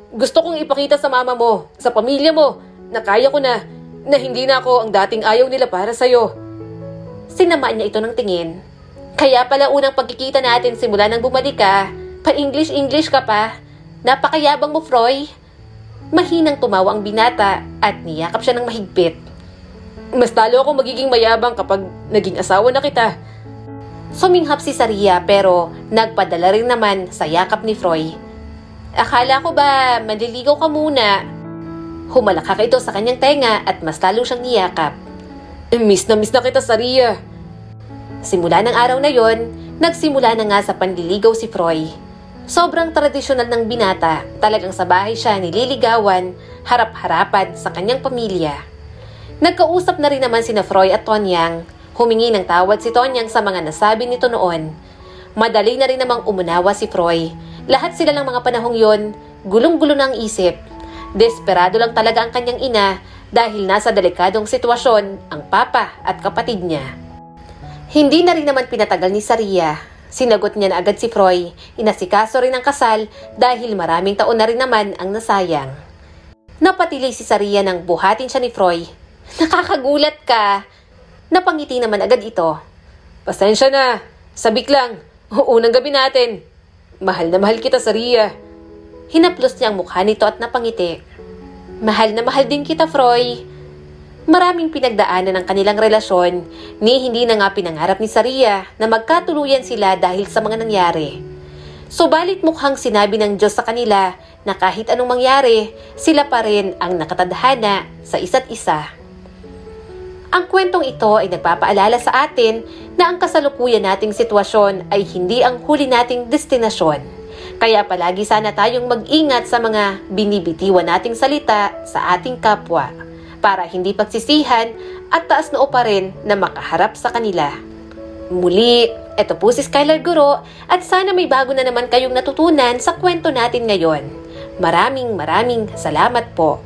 Gusto kong ipakita sa mama mo, sa pamilya mo, na kaya ko na hindi na ako ang dating ayaw nila para sa'yo. Sinamaan niya ito ng tingin. Kaya pala unang pagkikita natin simula nang bumalik ka, pa-English ka pa. Napakayabang mo, Froy. Mahinang tumawa ang binata at niyakap siya ng mahigpit. Mas talo ako magiging mayabang kapag naging asawa na kita. Suminghap si Saria pero nagpadala rin naman sa yakap ni Froy. Akala ko ba manliligaw ka muna? Humalakak ito sa kanyang tenga at mas lalo siyang niyakap. Miss na kita, Saria. Simula ng araw na yon, nagsimula na nga sa panliligaw si Froy. Sobrang tradisyonal ng binata, talagang sa bahay siya nililigawan, harap-harapan sa kanyang pamilya. Nagkausap na rin naman sina Froy at Tonyang. Humingi ng tawad si Tonyang sa mga nasabi nito noon. Madali na rin namang umunawa si Froy. Lahat sila ng mga panahong yon, gulong-gulo na ang isip. Desperado lang talaga ang kanyang ina dahil nasa delikadong sitwasyon ang papa at kapatid niya. Hindi na rin naman pinatagal ni Saria. Sinagot niya na agad si Froy. Inasikaso rin ang kasal dahil maraming taon na rin naman ang nasayang. Napatili si Saria nang buhatin siya ni Froy. Nakakagulat ka. Napangiti naman agad ito. Pasensya na. Sabik lang. Unang gabi natin. Mahal na mahal kita, Saria. Hinaplos niya ang mukha nito at napangiti. Mahal na mahal din kita, Froy. Maraming pinagdaanan ng kanilang relasyon ni hindi na nga pinangarap ni Saria na magkatuluyan sila dahil sa mga nangyari. Subalit mukhang sinabi ng Diyos sa kanila na kahit anong mangyari, sila pa rin ang nakatadhana sa isa't isa. Ang kwentong ito ay nagpapaalala sa atin na ang kasalukuyan nating sitwasyon ay hindi ang huli nating destinasyon. Kaya palagi sana tayong mag-ingat sa mga binibitiwan nating salita sa ating kapwa para hindi pagsisihan at taas noo pa rin na makaharap sa kanila. Muli, ito po si Skylar Guro at sana may bago na naman kayong natutunan sa kwento natin ngayon. Maraming salamat po.